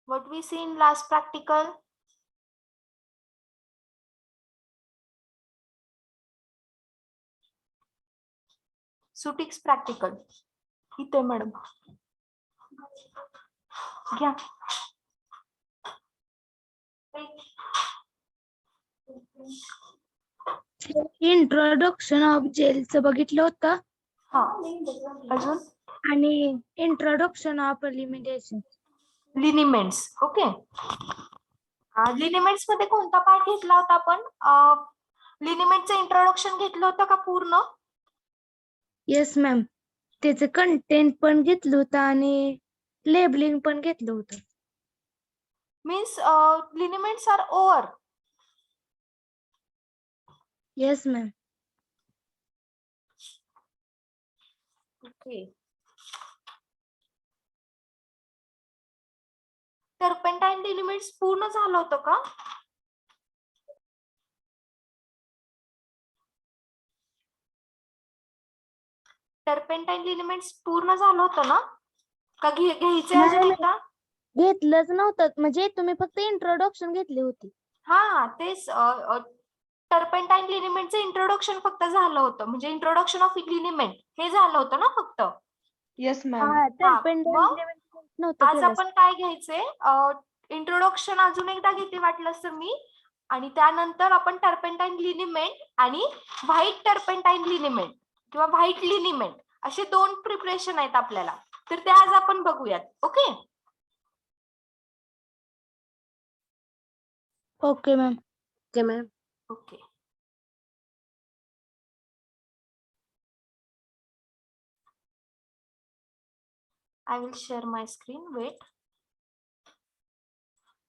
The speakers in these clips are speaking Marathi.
What we see in last practical? Sutix practical. इथे मॅडम घ्या. इंट्रोडक्शन ऑफ जेलचं बघितलं होतं हा अजून आणि introduction of limitation. Liniments. Okay, liniments मध्ये कोणता पार्ट घेतला होता आपण? लिनिमेंटचं इंट्रोडक्शन घेतलं होतं का पूर्ण? येस मॅम, त्याचं कंटेंट पण घेतलं होतं आणि लेबलिंग पण घेतलं होतं. Means liniments are over. Yes ma'am. Okay, turpentine liniments पूर्ण झालं होतं का? टर्पेंटाईन लिनिमेंट्स पूर्ण झालं होतं ना? का घ्यायचे अजून नाही, एकदा? घेतलंच नव्हतं, म्हणजे तुम्ही फक्त इंट्रोडक्शन घेतली होती. हा तेच, टर्पेंटाईन लिनिमेंटचं इंट्रोडक्शन फक्त झालं होतं, म्हणजे इंट्रोडक्शन ऑफ लिनिमेंट हे झालं होतं ना फक्त? Yes ma'am. मग नव्हतं आज केलं. आपण काय घ्यायचंय? इंट्रोडक्शन अजून एकदा घेते वाटलंस तर मी, आणि त्यानंतर आपण टर्पेंटाईन लिनिमेंट आणि व्हाईट टर्पेंटाईन लिनिमेंट किंवा व्हाईट लिनिमेंट असे दोन प्रिपरेशन आहेत आपल्याला, तर ते आज आपण बघूयात. Okay okay ma'am. Okay ma'am. Okay, I will share my screen. Wait.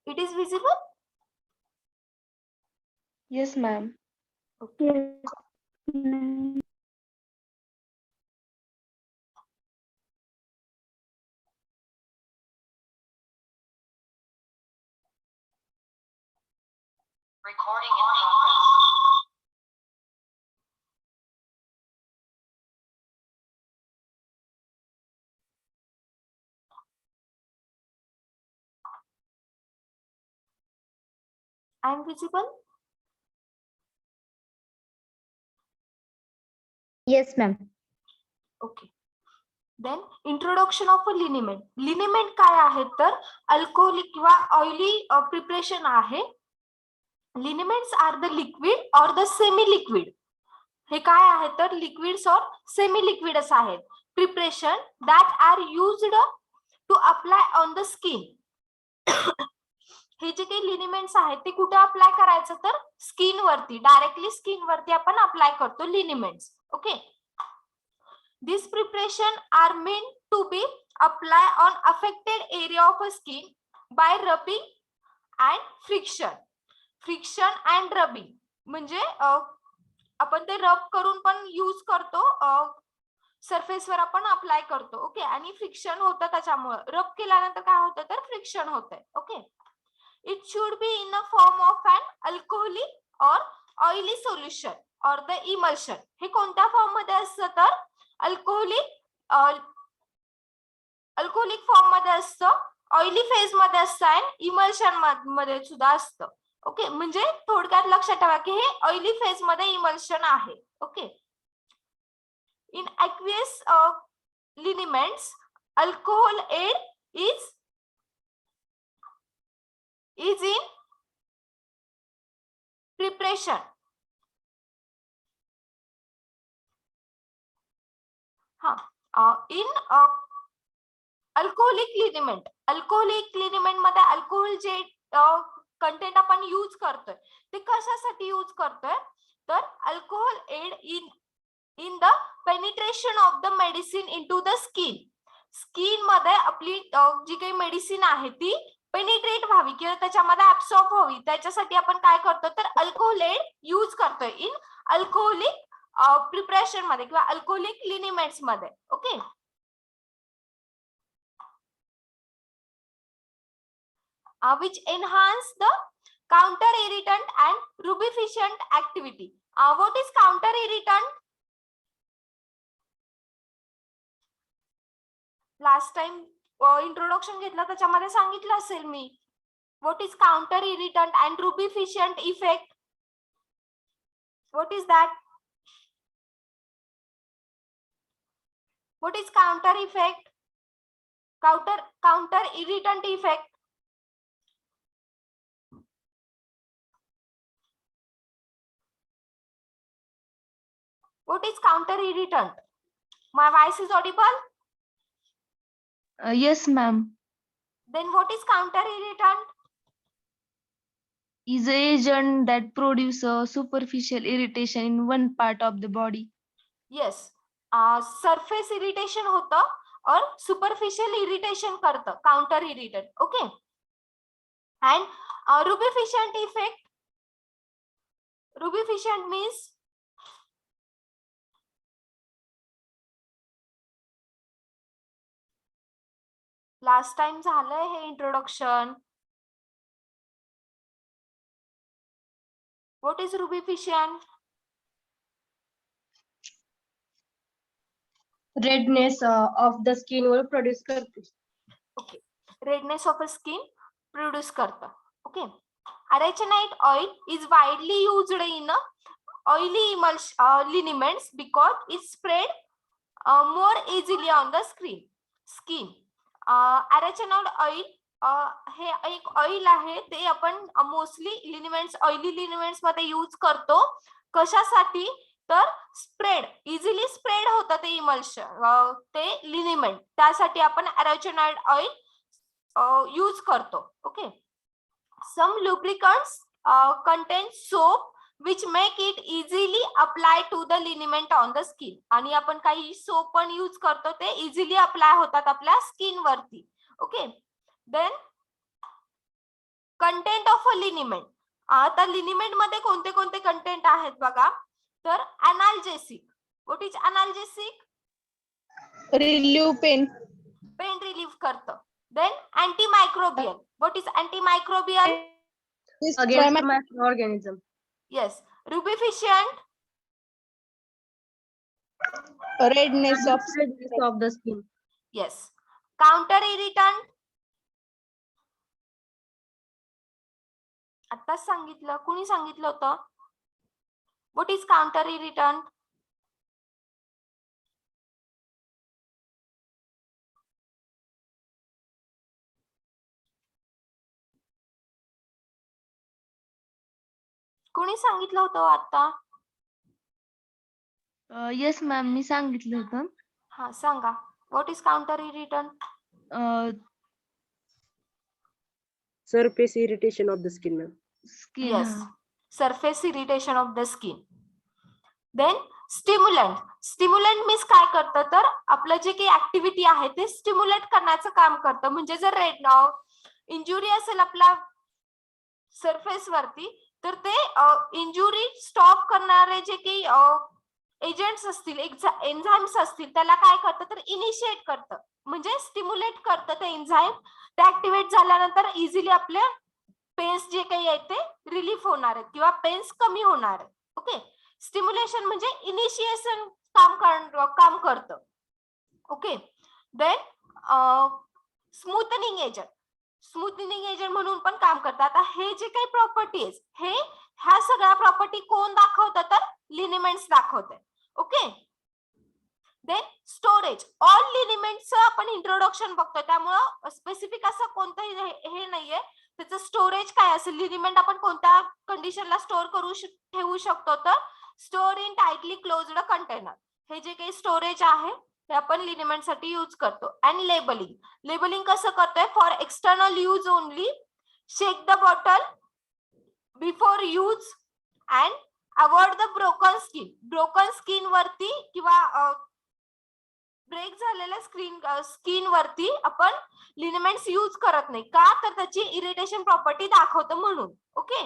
It is visible? Yes ma'am. Okay. Recording in progress. I am visible? Yes ma'am. Okay, then introduction of a liniment. Liniment काय आहे तर अल्कोहोलिक किंवा ऑइली प्रिपरेशन आहे. Liniments are the liquid or the semi liquid. हे काय आहे तर लिक्विड्स और सेमी लिक्विड्स आहेत. Preparation that are used to apply on the skin. हे जे काही लिनिमेंट्स आहेत ते कुठे अप्लाय करायचं तर स्किन वरती, डायरेक्टली स्किन वरती आपण अप्लाय करतो liniments. Okay, this preparation are meant to be apply on affected area of a skin by rubbing and friction. Friction and rubbing म्हणजे आपण ते रब करून पण यूज करतो, सरफेसवर आपण अप्लाय करतो. ओके, आणि फ्रिक्शन होतं त्याच्यामुळे. रब केल्यानंतर काय होतं तर फ्रिक्शन होतंय. Okay, it should be in the form of an alcoholic or oily solution or the emulsion. हे कोणत्या फॉर्म मध्ये असतं तर अल्कोहोलिक फॉर्म मध्ये असतं, ऑइली फेज मध्ये असतं आणि इमल्शन मध्ये सुद्धा असतं. ओके, म्हणजे थोडक्यात लक्षात ठेवा की हे ऑइली फेज मध्ये इमल्शन आहे. Okay, in aqueous lineaments alcohol aid is in preparation. In alcoholic liniment. Alcoholic liniment मध्ये अल्कोहोल जे कंटेंट आपण यूज करतोय ते कशासाठी यूज करतोय तर alcohol aid in the penetration of the medicine into the skin. Skin मध्ये आपली जी काही मेडिसिन आहे ती पेनिट्रेट व्हावी किंवा त्याच्यामध्ये ऍब्सॉर्ब व्हावी, त्याच्यासाठी आपण काय करतो तर अल्कोहोल एड यूज करतोय इन अल्कोहोलिक प्रिपरेशन मध्ये किंवा अल्कोहोलिक लिनिमेंट्स मध्ये. Okay, which enhance the counter irritant and rubeficient activity. What is counter irritant? Last time introduction घेतलं त्याच्यामध्ये सांगितलं असेल मी. What is counter irritant and rubefacient effect? What is that? What is counter effect? Counter irritant effect. What is counter irritant? My voice is audible? Yes, ma'am. Then what is counter irritant? Is an agent that produce a superficial irritation in one part of the body. Yes. Surface irritation होतं और superficial irritation करतं counter irritant. Okay. And rubeficient effect. Rubeficient means last time झालंय हे introduction. What is rubefacient? Redness of the skin वर produce करते. Okay. Redness of a skin produce करतं. Okay. Arachianite oil is widely used in oily liniments because it spread more easily on the skin. Arachianide oil हे एक ऑइल आहे, ते आपण मोस्टली लिनिमेंट्स, ऑइली लिनिमेंट्स मध्ये यूज करतो. कशासाठी? तर स्प्रेड, इझिली स्प्रेड होतं ते इमल्शन, ते लिनिमेंट, त्यासाठी आपण अरेचिनाइड ऑइल यूज करतो. Okay. Some lubricants contain soap which make it easily apply to the liniment on the skin. आणि आपण काही सोप पण यूज करतो, ते इझिली अप्लाय होतात आपल्या स्किन वरती. Okay. Then content of a liniment. आता लिनिमेंट मध्ये कोणते कोणते कंटेंट आहेत बघा. तर analgesic. What is analgesic? Relieve pain. Pain relieve करतं. Then antimicrobial. What is antimicrobial? Against microorganism. Yes. Rubeficient. Redness of Redness of the skin. Yes. Counter irritant. आताच सांगितलं. कुणी सांगितलं होतं? What is counter irritant? कुणी सांगितलं होतं आता? Yes, ma'am. मी सांगितलं होतं. हा सांगा. What is counter irritant? Surface irritation of the skin, ma'am. Skin. Yes. Surface irritation of the skin. Then stimulant. Stimulant means काय करतं? तर आपलं जे काही ऍक्टिव्हिटी आहे ते स्टिम्युलेट करण्याचं काम करतं. म्हणजे जर इंजुरी असेल आपल्या सरफेस वरती, तर ते इंजुरी स्टॉप करणारे जे काही एजंट्स असतील, एन्झाइम्स असतील, त्याला काय करतं? तर इनिशिएट करतं, म्हणजे स्टिम्युलेट करतं ते एन्झाइम. ते ऍक्टिव्हेट झाल्यानंतर इझिली आपले पेन्स जे काही आहेत ते रिलीफ होणार आहेत किंवा पेन्स कमी होणार आहेत. ओके. स्टिम्युलेशन म्हणजे इनिशिएशन काम करतं. Okay. Then smoothening agent. Smoothening agent म्हणून पण काम करतात. आता हे जे काही प्रॉपर्टीज, ह्या सगळ्या प्रॉपर्टी कोण दाखवतात? तर लिनिमेंट्स दाखवतात. ओके. Then storage. ऑल लिनिमेंट्सचं आपण इंट्रोडक्शन बघतोय, त्यामुळं स्पेसिफिक असं कोणतंही हे नाहीये. त्याचं स्टोरेज काय असेल, लिनिमेंट आपण कोणत्या कंडिशनला स्टोअर ठेवू शकतो? तर store in tightly closed container. हे जे काही स्टोरेज आहे ते आपण लिनिमेंट साठी यूज करतो. And labelling. लेबलिंग कसं करतोय? For external use only. Shake the bottle before use and avoid the broken skin. Broken skin वरती किंवा ब्रेक झालेल्या स्किन वरती आपण लिनिमेंट्स यूज करत नाही. का? तर त्याची इरिटेशन प्रॉपर्टी दाखवतं म्हणून. ओके.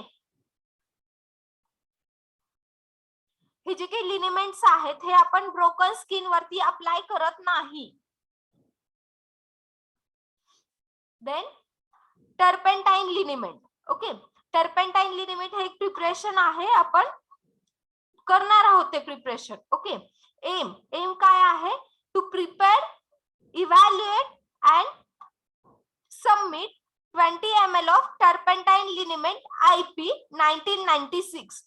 हे जे काही लिनिमेंट्स आहेत हे आपण ब्रोकन स्किन वरती अप्लाय करत नाही. Then turpentine लिनिमेंट. ओके. टर्पेंटाईन लिनिमेंट हे एक प्रिपरेशन आहे, आपण करणार आहोत ते प्रिपरेशन. ओके. एम काय आहे? To prepare, evaluate and submit 20 ml of turpentine liniment IP 1996.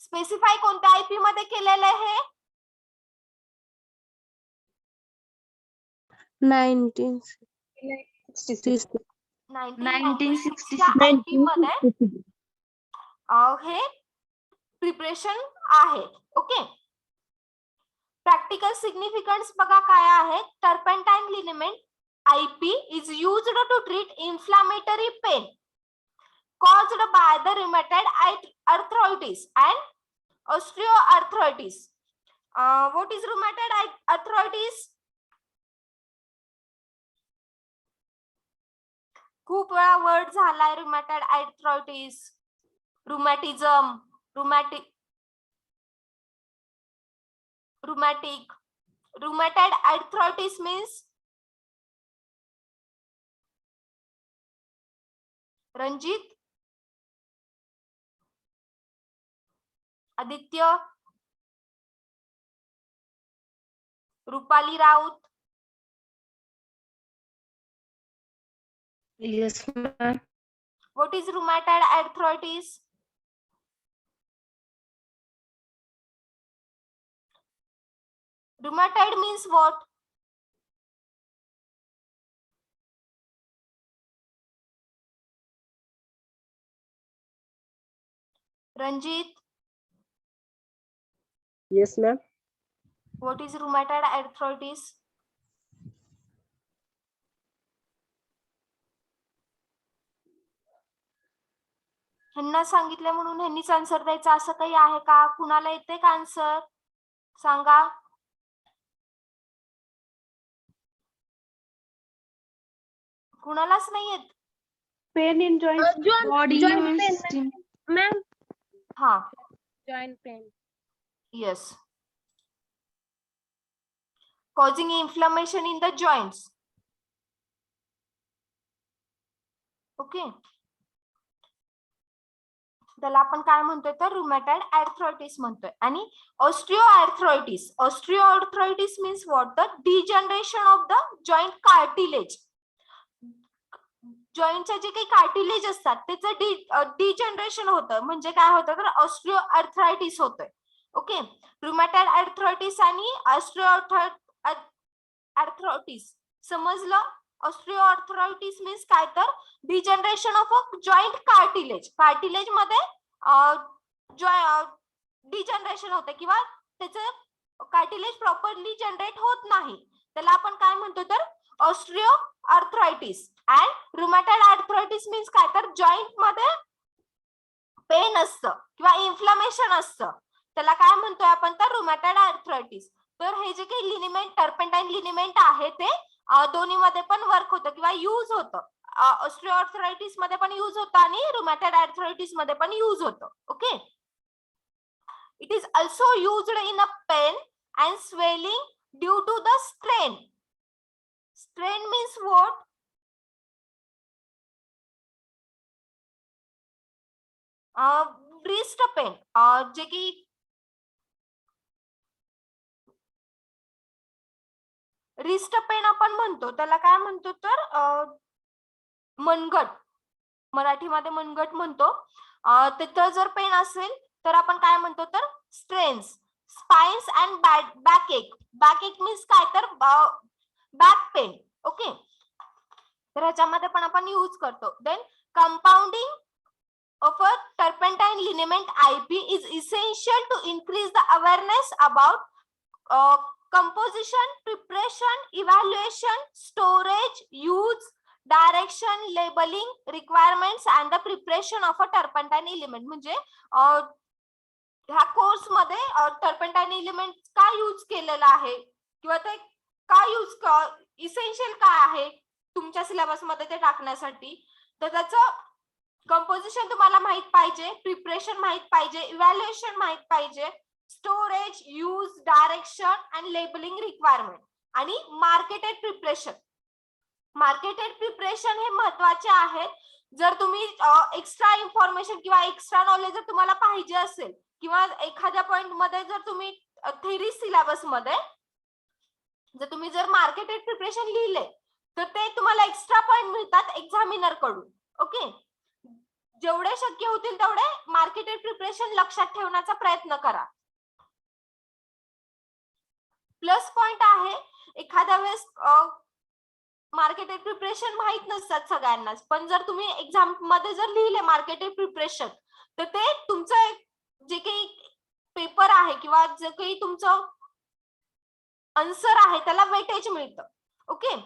Specify कोणत्या आयपी मध्ये केलेलं आहे? 1966. 1996 आयपी मध्ये हे प्रिपरेशन आहे. ओके, प्रॅक्टिकल सिग्निफिकन्स बघा काय आहे. Turpentine liniment IP is used to treat inflammatory pain caused by the rheumatoid arthritis and osteoarthritis. What is rheumatoid arthritis? खूप वेळा वर्ड झालाय rheumatoid arthritis, rheumatism, rheumatoid arthritis means Ranjit, Aditya, Rupali Raut, Yes, ma'am. what is rheumatoid arthritis? Rheumatoid means what? Ranjit, Yes, ma'am. what is rheumatoid arthritis? ह्यांना सांगितलं म्हणून ह्यांनीच आन्सर द्यायचं असं काही आहे का? कुणाला येते का आन्सर? सांगा. कुणालाच नाही येत? Pain in joint. Body joint immune pain, system. ma'am. हा, Joint pain. yes. Causing inflammation in the joints. Okay. त्याला आपण काय म्हणतोय तर रुमॅटॉइड आर्थरायटिस म्हणतोय. आणि osteoarthritis means what? The degeneration of the joint cartilage. जॉईंटचे जे काही कार्टिलेज असतात त्याचं डिजनरेशन होतं, म्हणजे काय होतं तर ऑस्टिओआर्थरायटिस होतोय. ओके, रुमॅटॉइड आर्थरायटिस आणि ऑस्टिओआर्थरायटिस समजलं. ऑस्टिओआर्थरायटिस मीन्स काय तर degeneration of a joint cartilage. Cartilage मध्ये डिजनरेशन होते किंवा त्याचं कार्टिलेज प्रॉपरली जनरेट होत नाही, त्याला आपण काय म्हणतो तर osteoarthritis. And rheumatoid arthritis means काय तर जॉईंट मध्ये पेन असतं किंवा इन्फ्लमेशन असतं, त्याला काय म्हणतोय आपण तर रुमॅटॉइड आर्थरायटिस. तर हे जे काही लिनिमेंट टर्पेंटाइन लिनिमेंट आहे ते दोन्ही मध्ये पण वर्क होतं किंवा युज होतं. ऑस्टिओआर्थरायटिस मध्ये पण युज होतं आणि रुमॅटॉइड आर्थरायटिस मध्ये पण युज होतं. Okay, it is also used in a pain and swelling due to the strain. Strain means what? Wrist pain, जे की रिस्ट पेन आपण म्हणतो त्याला काय म्हणतो तर मनगट, मराठीमध्ये मनगट म्हणतो. तिथं जर पेन असेल तर आपण काय म्हणतो तर strains. Sprains and backache. Backache means काय तर बॅक पेन. ओके, तर ह्याच्यामध्ये पण आपण यूज करतो. Then compounding of a turpentine liniment IP is essential to increase the awareness about composition, preparation, evaluation, storage, use, direction, labeling, requirements and the preparation of a turpentine element. म्हणजे ह्या कोर्स मध्ये टर्पेंटाइन एलिमेंट का यूज केलेला आहे किंवा ते का यूज इसेन्शियल काय आहे तुमच्या सिलेबस मध्ये ते टाकण्यासाठी, तर त्याचं कंपोजिशन तुम्हाला माहित पाहिजे, प्रिपरेशन माहित पाहिजे, इव्हॅल्युएशन माहित पाहिजे, storage, use, direction and labelling requirement आणि मार्केटेड प्रिपरेशन. मार्केटेड प्रिपरेशन हे महत्वाचे आहेत. जर तुम्ही एक्स्ट्रा इन्फॉर्मेशन किंवा एक्स्ट्रा नॉलेज जर तुम्हाला पाहिजे असेल किंवा एखाद्या पॉइंट मध्ये जर तुम्ही थेरी सिलेबस मध्ये जर तुम्ही मार्केटेड प्रिपरेशन लिहिले तर ते तुम्हाला एक्स्ट्रा पॉइंट मिळतात एक्झामिनर कडून. ओके, जेवढे शक्य होतील तेवढे मार्केटेड प्रिपरेशन लक्षात ठेवण्याचा प्रयत्न करा. प्लस पॉइंट आहे, एखाद्या वेळेस मार्केटेड प्रिपरेशन माहित नसतात सगळ्यांनाच, पण जर तुम्ही एक्झाम मध्ये जर लिहिले मार्केटेड प्रिपरेशन, तर ते तुमचं जे काही पेपर आहे किंवा जे काही तुमचं आन्सर आहे त्याला वेटेज मिळतं. Okay,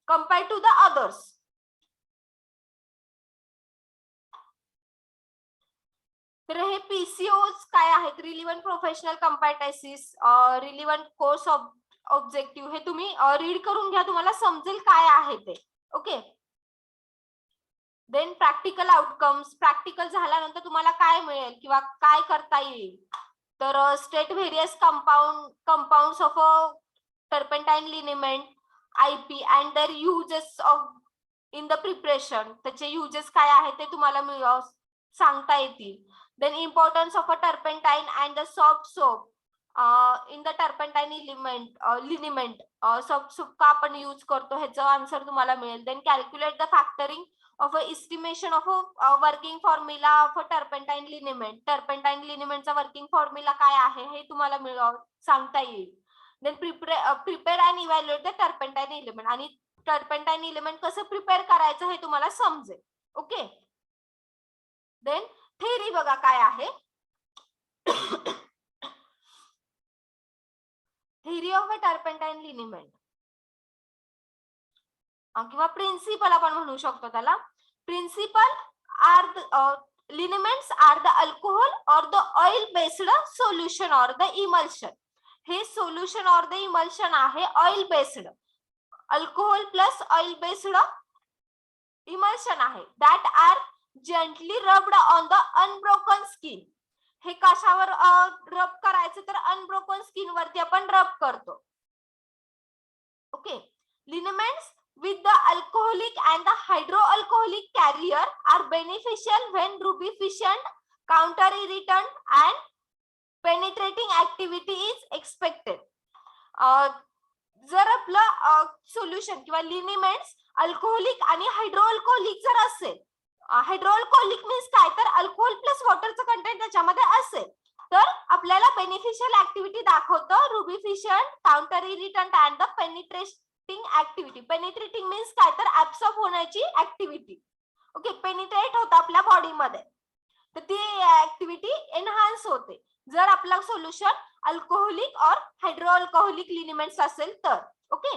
compare to the others. तर हे पीसीओज काय आहेत, relevant professional competencies, relevant course objective, हे तुम्ही रीड करून घ्या, तुम्हाला समजेल काय आहे ते. Okay, then practical outcomes, practical झाल्यानंतर तुम्हाला काय मिळेल किंवा काय करता येईल. तर state various compounds of turpentine liniment, IP and their uses of in the preparation, त्याचे युजेस काय आहे ते तुम्हाला सांगता येतील. Then importance of a turpentine and the soft soap in the turpentine liniment, soft soap का आपण यूज करतो ह्याचं आन्सर तुम्हाला मिळेल. Then calculate the factoring of a estimation of a working formula of a turpentine liniment. Turpentine liniment चा working formula काय आहे हे तुम्हाला सांगता येईल. Then prepare and evaluate the turpentine element, आणि turpentine element कसं प्रिपेअर करायचं हे तुम्हाला समजेल. ओके, देन थेरी बघा काय आहे. थेरी ऑफ अ टर्पेंटाईन लिनिमेंट किंवा प्रिन्सिपल आपण म्हणू शकतो त्याला. Principle are liniments are the alcohol or the oil based solution or the emulsion. हे सोल्युशन और द इमल्शन आहे oil based, alcohol plus oil based emulsion आहे. That are gently rubbed on the unbroken skin. हे कशावर रब करायचं तर अनब्रोकन स्किन वरती आपण रब करतो. Okay, liniments with the alcoholic and the hydroalcoholic carrier are beneficial when rubeficient, counter irritant and penetrating activity is expected. जर आपलं सोल्युशन किंवा लिनिमेंट्स अल्कोहोलिक आणि हायड्रोअल्कोहोलिक जर असेल, हायड्रोअल्कोहोलिक मीन्स काय तर अल्कोहोल प्लस वॉटरचं कंटेंट त्याच्यामध्ये असेल, तर आपल्याला बेनिफिशियल ऍक्टिव्हिटी दाखवतं rubefacient, counter irritant and the penetrating activity. Penetrating means काय तर ऍब्सॉर्ब होण्याची ऍक्टिव्हिटी. ओके, पेनिट्रेट होतं आपल्या बॉडीमध्ये, तर ती ऍक्टिव्हिटी एनहान्स होते जर आपलं सोल्युशन अल्कोहोलिक और हायड्रोअल्कोहोलिक लिनिमेंट्स असेल तर. Okay,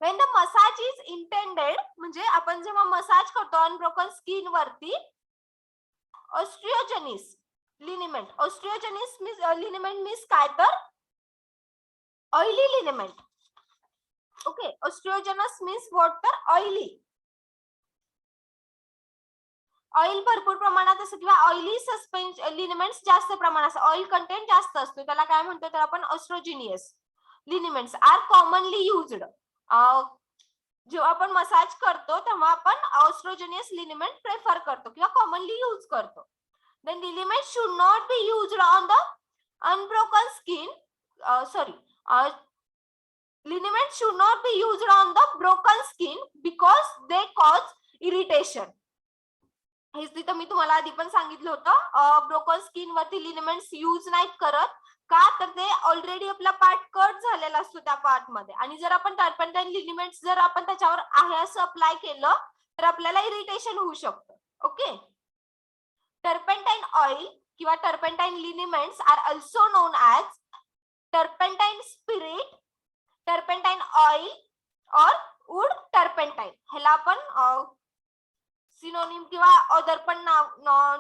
when the massage is intended, म्हणजे आपण जेव्हा मसाज करतो अनब्रोकन स्किन वरती, ऑस्ट्रियोजेनिस लिनिमेंट, ऑस्ट्रियोजेनिस लिनिमेंट मीन्स काय तर ऑइली लिनिमेंट. ओके, ऑस्ट्रियोजेनस मीन्स व्हॉट तर ऑइली, ऑइल भरपूर प्रमाणात असतं किंवा ऑइली सस्पेन्शन लिनिमेंट्स जास्त प्रमाणात, ऑइल कंटेंट जास्त असतो, त्याला काय म्हणतो तर आपण ऑस्ट्रोजिनियस लिनिमेंट्स आर कॉमनली युज्ड. जेव्हा आपण मसाज करतो तेव्हा आपण ऑस्ट्रोजेनियस लिनिमेंट प्रेफर करतो किंवा कॉमनली यूज करतो. Then liniment should not be used on the unbroken skin, liniment should not be used on the broken skin because they cause irritation. हेच तिथं मी तुम्हाला आधी पण सांगितलं होतं, ब्रोकन स्किन वरती लिनिमेंट्स यूज नाहीत करत, का तर ते ऑलरेडी आपला पार्ट कट झालेला असतो त्या पार्ट मध्ये, आणि जर आपण टर्पेंटाईन लिनिमेंट्स जर आपण त्याच्यावर आहे असं अप्लाय केलं तर आपल्याला इरिटेशन होऊ शकतं. ओके, टर्पेंटाईन ऑइल किंवा turpentine liniments are also known as turpentine spirit, turpentine oil or wood turpentine. ह्याला आपण सिनोनिम किंवा अदर पण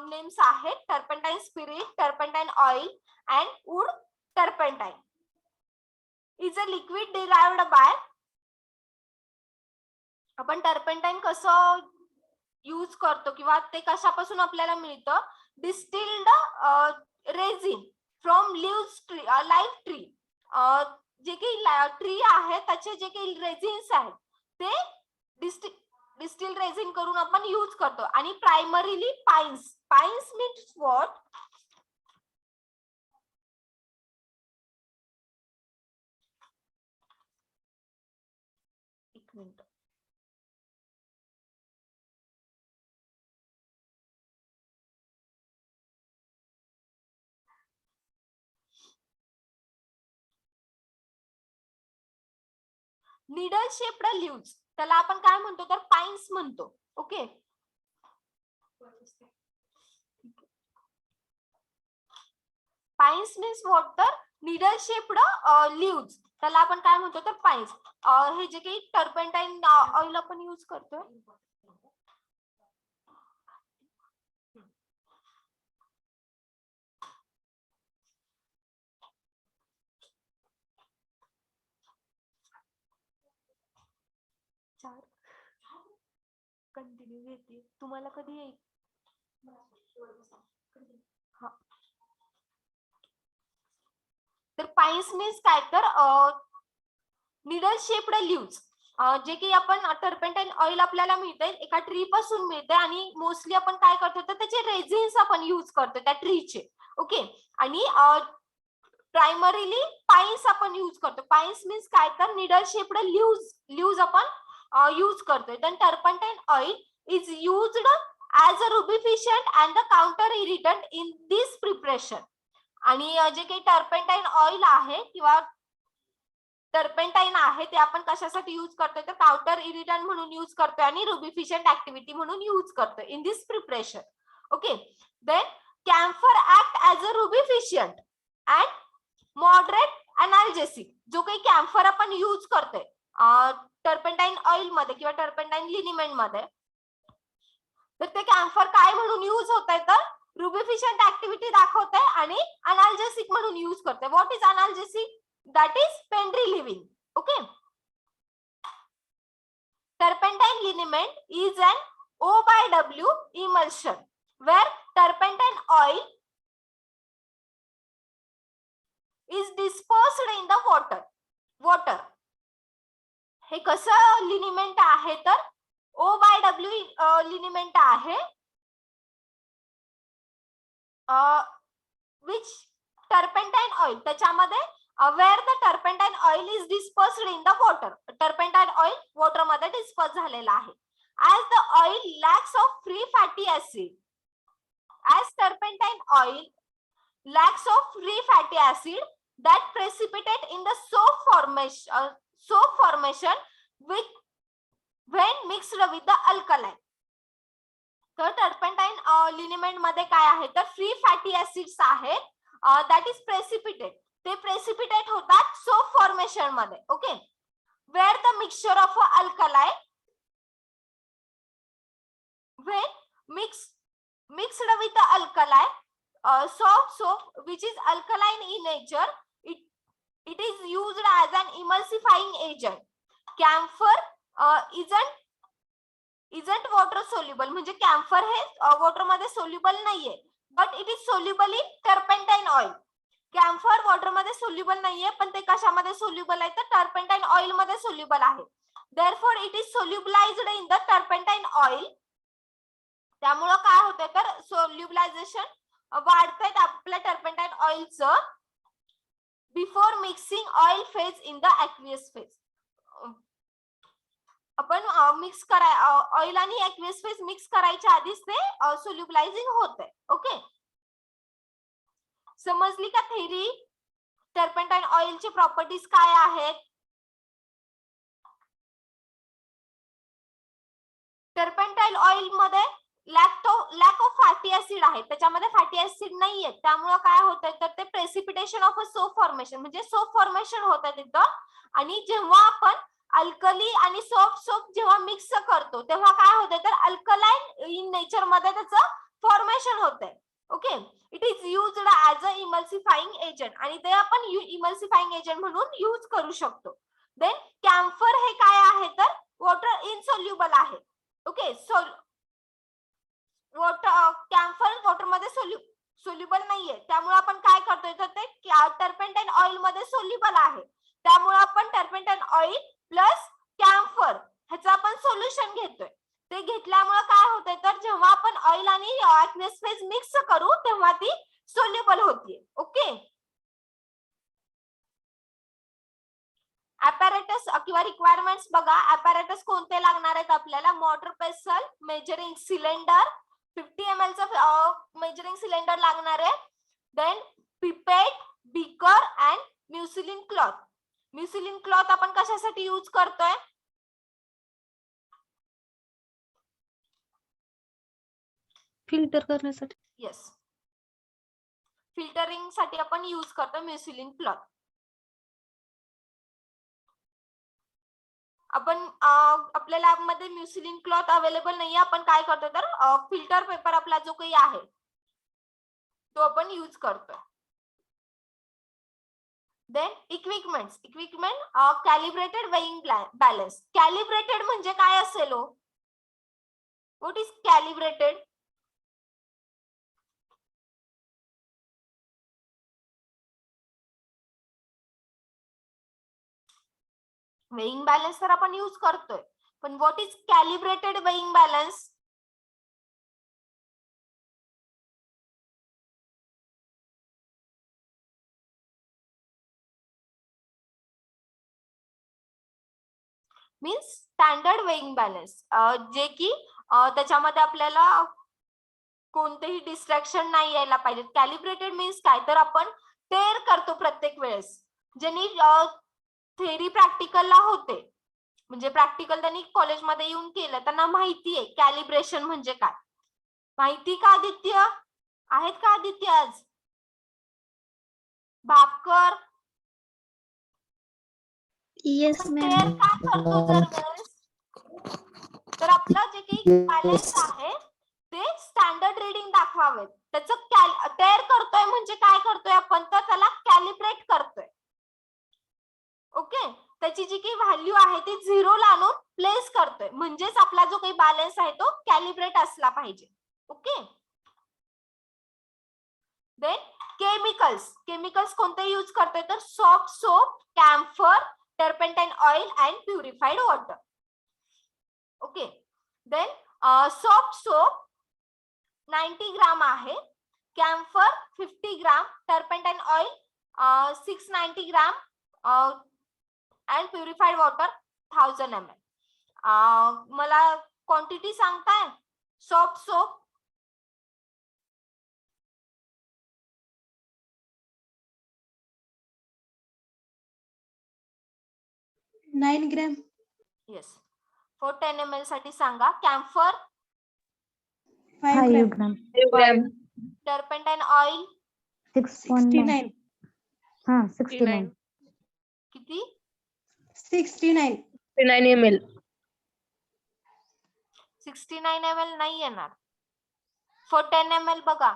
नेम्स आहेत. Turpentine spirit, turpentine oil and wood turpentine is a liquid derived by. आपण टर्पेंटाईन कसं यूज करतो किंवा ते कशापासून आपल्याला मिळतं, distilled resin from leaves tree, life tree. जे काही ट्री आहे त्याचे जे काही रेझिन्स आहेत ते डिस्टिल्ड रेझिन करून आपण यूज करतो. आणि प्रायमरीली पाईन्स, पाईन्स मीन्स व्हॉट, एक मिनिट. निडल शेप्ड लीव्स त्याला आपण काय म्हणतो तर पाईन्स म्हणतो. ओके. पाईन्स मीन्स व्हॉट तर निडल शेप्ड लीव्स त्याला आपण काय म्हणतो तर पाईन्स. हे जे काही टर्पेंटाईन ऑइल आपण यूज करतो चार कंटिन्यू घेते तुम्हाला कधी येईल. हा. तर पाईन्स मीन्स काय तर निडल शेप्ड लीव्स जे की आपण टर्पेंटाईन ऑइल आपल्याला मिळते एका ट्री पासून मिळते आणि मोस्टली आपण काय करतो तर त्याचे रेझिन्स आपण यूज करतो त्या ट्रीचे. ओके. आणि प्रायमरीली पाईन्स आपण यूज करतो. पाईन्स मीन्स काय तर निडल शेप्ड लीव्स आपण यूज करतोय. Then turpentine oil is used as a rubefacient and the counter irritant in this preparation. आणि जे काही टर्पेंटाईन ऑइल आहे किंवा टर्पेंटाईन आहे ते आपण कशासाठी यूज करतोय तर काउंटर इरिटंट म्हणून यूज करतोय आणि रुबिफिशियंट ऍक्टिव्हिटी म्हणून यूज करतोय in this preparation. Okay. Then camphor act as a rubefacient and moderate analgesic. जो काही कॅम्फर आपण यूज करतोय टर्पेंटाईन ऑइल मध्ये किंवा टर्पेंटाईन लिनिमेंट मध्ये तर ते कॅम्फर काय म्हणून यूज होत आहे तर रुबिफिशियंट ऍक्टिव्हिटी दाखवतंय आणि अनाल्जेसिक म्हणून यूज करतोय. What is अनाल्जेसिक? That is pen relieving. Okay. Turpentine liniment is an O by W emulsion where turpentine oil is dispersed in the water. हे कसं लिनिमेंट आहे तर O by W लिनिमेंट आहे which turpentine oil त्याच्यामध्ये where the turpentine oil is dispersed in the water. Turpentine oil water मध्ये disperse झालेला आहे. As the oil lacks of free fatty acid. As turpentine oil lacks of free fatty acid that precipitate in the soap formation with when mixed with the alkaline. तर टर्पेंटाईन लिनिमेंट मध्ये काय आहे तर फ्री फॅटी ऍसिड्स आहेत दॅट इज प्रेसिपिटेट. ते प्रेसिपिटेट होतात सोप फॉर्मेशन मध्ये. Okay. Where the mixture of alkaline when mixed with the alkaline soap which is alkaline in nature it is used as an emulsifying agent. Camphor isn't water soluble म्हणजे कॅम्फर हे वॉटर मध्ये सोल्युबल नाहीये but it is soluble in turpentine oil. Camphor water मध्ये सोल्युबल नाहीये पण ते कशामध्ये सोल्युबल आहे तर टर्पेंटाईन ऑइल मध्ये सोल्युबल आहे. Therefore it is solubilised in the turpentine oil. त्यामुळे काय होतंय तर सोल्युबलायझेशन वाढतंय आपल्या टर्पेंटाईन ऑइलचं before mixing oil phase in the aqueous phase. आपण मिक्स ऑइल आणि ऍक्वियस फेज मिक्स करायच्या आधीच ते सोल्युबलायझिंग होतंय. ओके. समजली का थेरी? टर्पेंटाईन ऑइलची प्रॉपर्टीज काय आहेत? टर्पेंटाईन ऑइल मध्ये लॅक ऑफ फॅटी ऍसिड आहे त्याच्यामध्ये फॅटी ऍसिड नाहीये त्यामुळे काय होतंय तर ते precipitation of a soap formation म्हणजे सोप फॉर्मेशन होत आहे तिथं. आणि जेव्हा आपण अल्कली आणि सोप जेव्हा मिक्स करतो तेव्हा काय होतंय तर अल्कलाइन इन नेचर मध्ये त्याचं फॉर्मेशन होतंय. Okay. It is used as a emulsifying agent आणि ते आपण इमल्सिफाइंग एजंट म्हणून यूज करू शकतो. देन कॅम्फर हे काय आहे तर वॉटर इनसोल्युबल आहे. ओके. कॅम्फर वॉटर मध्ये सोल्युबल नाहीये त्यामुळे आपण काय करतोय तर ते टर्पेंटाईन ऑइल मध्ये सोल्युबल आहे त्यामुळे आपण टर्पेंटाईन ऑइल प्लस कॅम्फर ह्याचं आपण सोल्युशन घेतोय. ते घेतल्यामुळे काय होतंय तर जेव्हा आपण ऑइल आणि ऍक्वियस फेज मिक्स करू तेव्हा ती सोल्युबल होतीये. ओके. ॲपॅरेटस किंवा रिक्वायरमेंट्स बघा. ॲपॅरेटस कोणते लागणार आहेत आपल्याला? Mortar pestle, measuring cylinder, 50 ml चं मेजरिंग सिलेंडर लागणार आहे. Then pipette, beaker and muslin cloth. Muslin cloth आपण कशासाठी यूज करतोय? फिल्टर करण्यासाठी. येस, फिल्टरिंग साठी आपण यूज करतो म्युसिलिन क्लॉथ. आपण आपल्या लॅब मध्ये म्युसिलिन क्लॉथ अवेलेबल नाहीये. आपण काय करतो तर फिल्टर पेपर आपला जो काही आहे तो आपण यूज करतोय. Then equipment calibrated weighing balance. Calibrated म्हणजे काय असेल हो? What is calibrated? Weighing balance तर आपण यूज करतोय, पण what is calibrated weighing balance? Means standard weighing balance, जे की त्याच्यामध्ये आपल्याला कोणतेही डिस्ट्रॅक्शन नाही यायला पाहिजे. कॅलिब्रेटेड मीन्स काय तर आपण टेअर करतो प्रत्येक वेळेस, ज्यांनी थेअरी प्रॅक्टिकलला होते, म्हणजे प्रॅक्टिकल त्यांनी कॉलेजमध्ये येऊन केलं, त्यांना माहिती आहे कॅलिब्रेशन म्हणजे काय. माहिती का आदित्य? आहेत का आदित्य आज? भापकर? येस आपण मॅम. टेअर का करतो दरवेळेस? तर आपलं जे काही बॅलन्स आहे ते स्टँडर्ड रीडिंग दाखवावेत. त्याचं टेअर करतोय म्हणजे काय करतोय आपण? तर त्याला कॅलिब्रेट करतोय. ओके, त्याची जी काही व्हॅल्यू आहे ती 0 ला आणून प्लेस करतोय, म्हणजेच आपला जो काही बॅलन्स आहे तो कॅलिब्रेट असला पाहिजे. ओके. देन केमिकल्स कोणते यूज करतोय तर soft soap, camphor, turpentine oil and purified water. Okay. Then soft soap 90 gram आहे, camphor 50 gram, turpentine oil 690 gram and purified water 1000 ml. मला क्वांटिटी सांगताय? Soft soap 9 gram. Yes. For 10 ml साठी सांगा. Camphor 5 gram. Turpentine oil 69. हा 69. किती? 69. 69 ml. 69 ml नाही येणार. फॉर 10 ml बघा,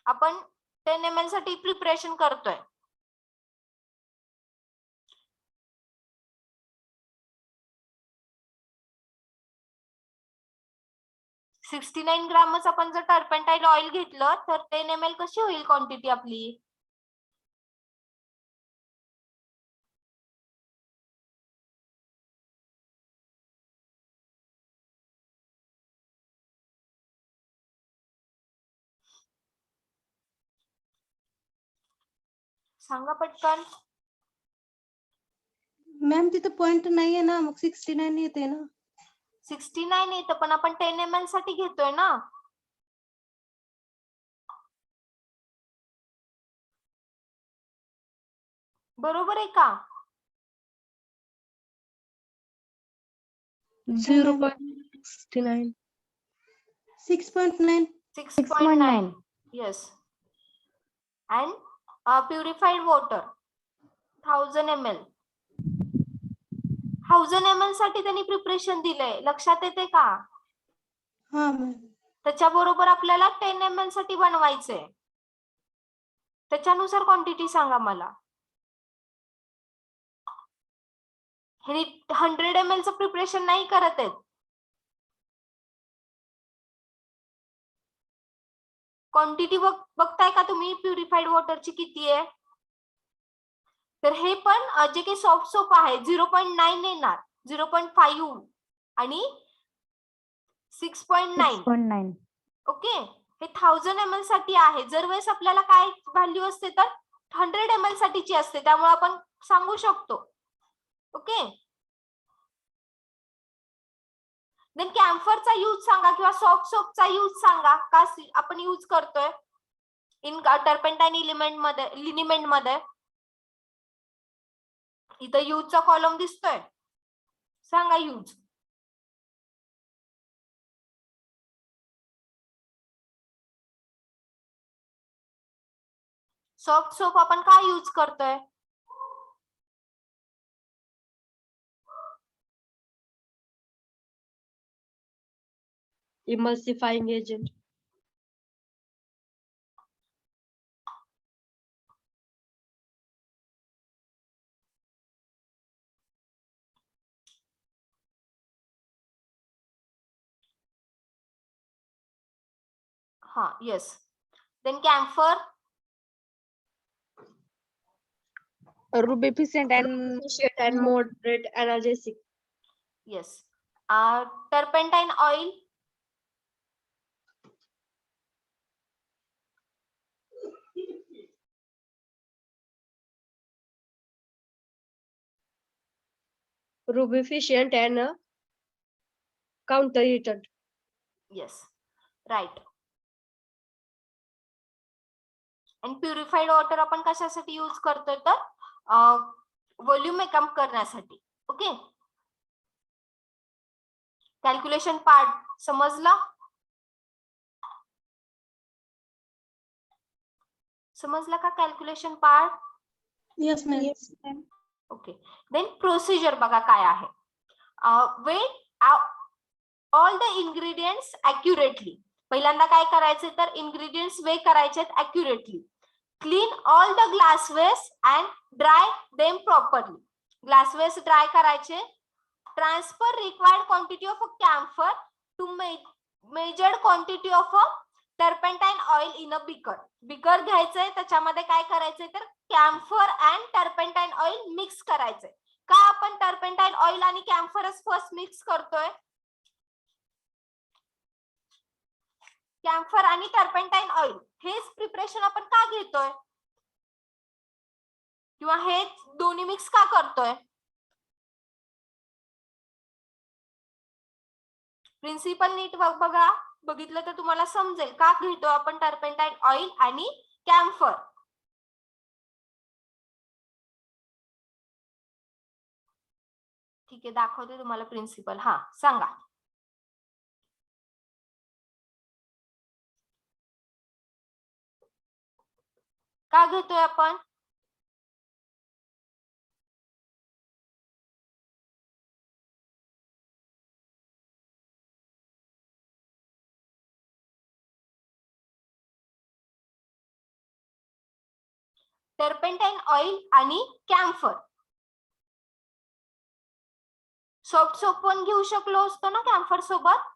आपण 10 ml साठी प्रिपरेशन करतोय. $69 ग्रामच आपण जर टर्पेंटाइल ऑइल घेतलं तर 10 ml कशी होईल क्वांटिटी आपली? सांगा पटकन. मॅम तिथं पॉइंट नाहीये ना, मग 69 येते ना. 69 येतं, पण आपण 10 ml साठी घेतोय ना. बरोबर आहे का? 0.69. 6.9. 6.9. Yes. And purified water 1000 ml. 1000 ml साठी त्यांनी प्रिपरेशन दिलंय, लक्षात येते का? हा मॅम. त्याच्याबरोबर आपल्याला 10 ml साठी बनवायचंय. त्याच्यानुसार क्वांटिटी सांगा मला. हे 100 ml चं प्रिपरेशन नाही करत आहेत. क्वांटिटी बघताय का तुम्ही प्युरिफाईड वॉटरची किती आहे? तर हे पण जे काही सॉफ्ट सोप आहे 0.9 येणार, 0.5 आणि 6.9. ओके, हे 1000 ml साठी आहे. जर वेळेस आपल्याला काय व्हॅल्यू असते तर 100 ml साठीची असते, त्यामुळे आपण सांगू शकतो. ओके. देन कॅम्फरचा यूज सांगा किंवा सॉफ्ट सोपचा यूज सांगा का आपण यूज करतोय इन टर्पेंटाईन लिनिमेंट मध्ये. इथं यूजचा कॉलम दिसतोय, सांगा यूज. सॉफ्ट सोप आपण काय यूज करतोय? Emulsifying agent. हा, yes. Then camphor. Rubefacient And moderate analgesic. Yes. Turpentine oil. Rubificient and counter irritant. Yes, right. आणि प्युरिफाईड वॉटर आपण कशासाठी यूज करतोय तर व्हॉल्यूम कम करण्यासाठी. ओके. कॅल्क्युलेशन पार्ट समजला? समजला का calculation part? Yes ma'am. Okay. Then procedure बघा काय आहे. Weigh all the ingredients accurately. पहिल्यांदा काय करायचे तर इंग्रेडियंट्स वे करायचे accurately. Clean all the glasswares and dry them properly. Glasswares dry करायचे. Transfer required quantity of camphor to measured quantity of turpentine oil in a beaker. Beaker घ्यायचंय, त्याच्यामध्ये काय करायचंय तर camphor and turpentine oil mix करायचंय. का आपण टर्पेंटाईन ऑइल आणि कॅम्फरच फर्स्ट मिक्स करतोय? कॅम्फर आणि टर्पेंटाईन ऑइल हेच प्रिपरेशन आपण का घेतोय किंवा हे दोन्ही मिक्स का करतोय? प्रिन्सिपल नीट बघा, बघितलं तर तुम्हाला समजेल का घेतो आपण टर्पेंटाईन ऑइल आणि कॅम्फर. ठीक आहे, दाखवते तुम्हाला प्रिन्सिपल. हा, सांगा. का घेतोय आपण? टर्पेंटाईन ऑइल आणि कॅम्फर. सॉफ्ट सोप पण घेऊ शकलो असतो ना कॅम्फर सोबत,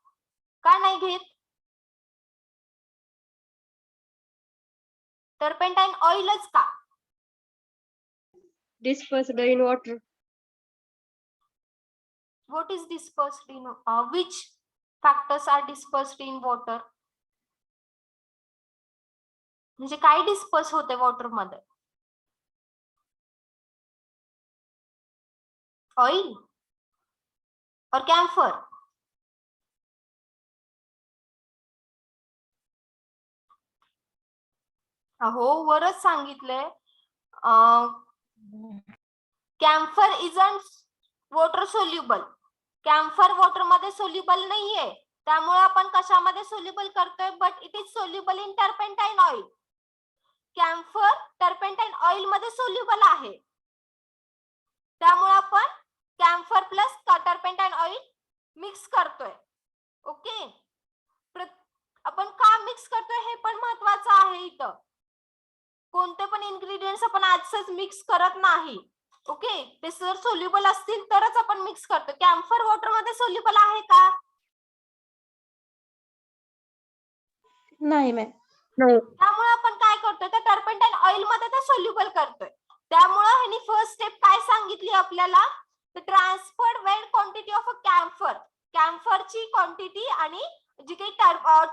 का नाही घेत? टर्पेंटाईन ऑइलच का? Dispersed in water. What is dispersed in which factors are dispersed in water? म्हणजे काय डिस्पर्स होते वॉटर मध्ये? ऑइल और कॅम्फर. हो, वरच सांगितलंय. Camphor isn't water soluble. Camphor water मध्ये सोल्युबल नाहीये, त्यामुळे आपण कशामध्ये सोल्युबल करतोय? But it is soluble in turpentine oil. Camphor turpentine oil मध्ये सोल्युबल आहे, त्यामुळे आपण camphor plus turpentine oil mix करतोय. ओके. आपण का मिक्स करतोय हे पण महत्वाचं आहे. इथं कोणते पण इन्ग्रेडियंट्स आपण आजच मिक्स करत नाही. ओके. ते जर सोल्युबल असतील तरच आपण मिक्स करतो. कॅम्फर वॉटर मध्ये सोल्युबल आहे का? नाही मॅम. त्यामुळे आपण काय करतोय तर टर्पेंटाईन ऑइल मध्ये ते सोल्युबल करतोय. त्यामुळे ह्यांनी फर्स्ट स्टेप काय सांगितली आपल्याला? Transferred weight quantity of camphor. कॅम्फरची क्वांटिटी आणि जी काही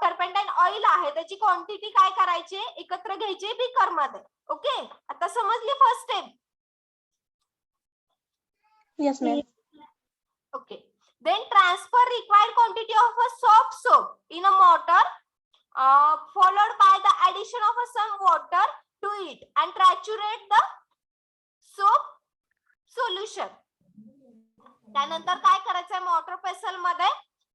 टर्पेंटाईन ऑइल आहे त्याची क्वांटिटी काय करायची, एकत्र घ्यायची बीकर मध्ये. ओके, आता समजली first step. Yes, ma'am. Okay. Then transfer required quantity of a soft soap in a mortar, followed by the addition of some water to it and saturate the soap solution. त्यानंतर काय करायचंय, मॉर्टर पेसल मध्ये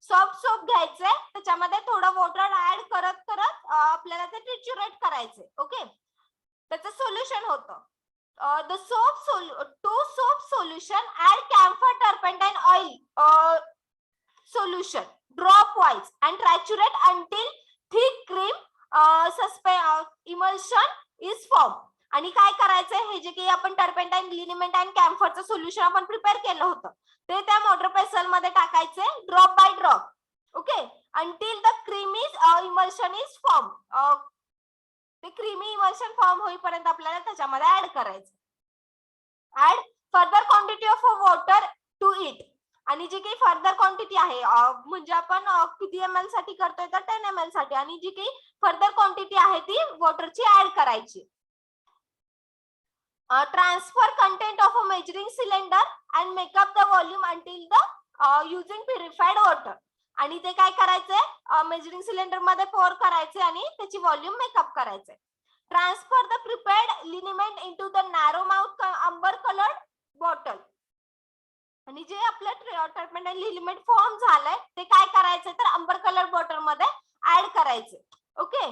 सॉफ्ट सोप घ्यायचंय, त्याच्यामध्ये थोडं वॉटर ऍड करत करत आपल्याला ते ट्रिच्युरेट करायचे. ओके, त्याचं सोल्युशन होतं. The soap solution add camphor turpentine oil solution drop wise and saturate until thick cream emulsion is formed. आणि काय करायचंय, हे जे काही आपण टर्पेंटाईन, लिनिमेंट आणि कॅम्फरचं सोल्युशन आपण प्रिपेअर केलं होतं ते त्या मॉर्टर पेसल मध्ये टाकायचे drop by drop. Okay, until the creamy emulsion is formed. ते क्रीमी इमल्शन फॉर्म होईपर्यंत आपल्याला त्याच्यामध्ये ऍड करायचं. Add further quantity of water to it. आणि जी काही फर्दर क्वांटिटी आहे, म्हणजे आपण किती ml साठी करतोय तर 10 ml साठी, आणि जी काही फर्दर क्वांटिटी आहे ती वॉटरची ऍड करायची. Transfer content of a measuring cylinder and make up the volume until the using purified water. आणि ते काय करायचंय, मेजरिंग सिलेंडर मध्ये पोर करायचे आणि त्याची व्हॉल्यूम मेकअप करायचे. Transfer the prepared liniment into the narrow mouth amber coloured bottle. आणि जे आपलं टर्पेंटाईन लिनिमेंट फॉर्म झालंय ते काय करायचं तर अंबर कलर बॉटल मध्ये ऍड करायचे. Okay,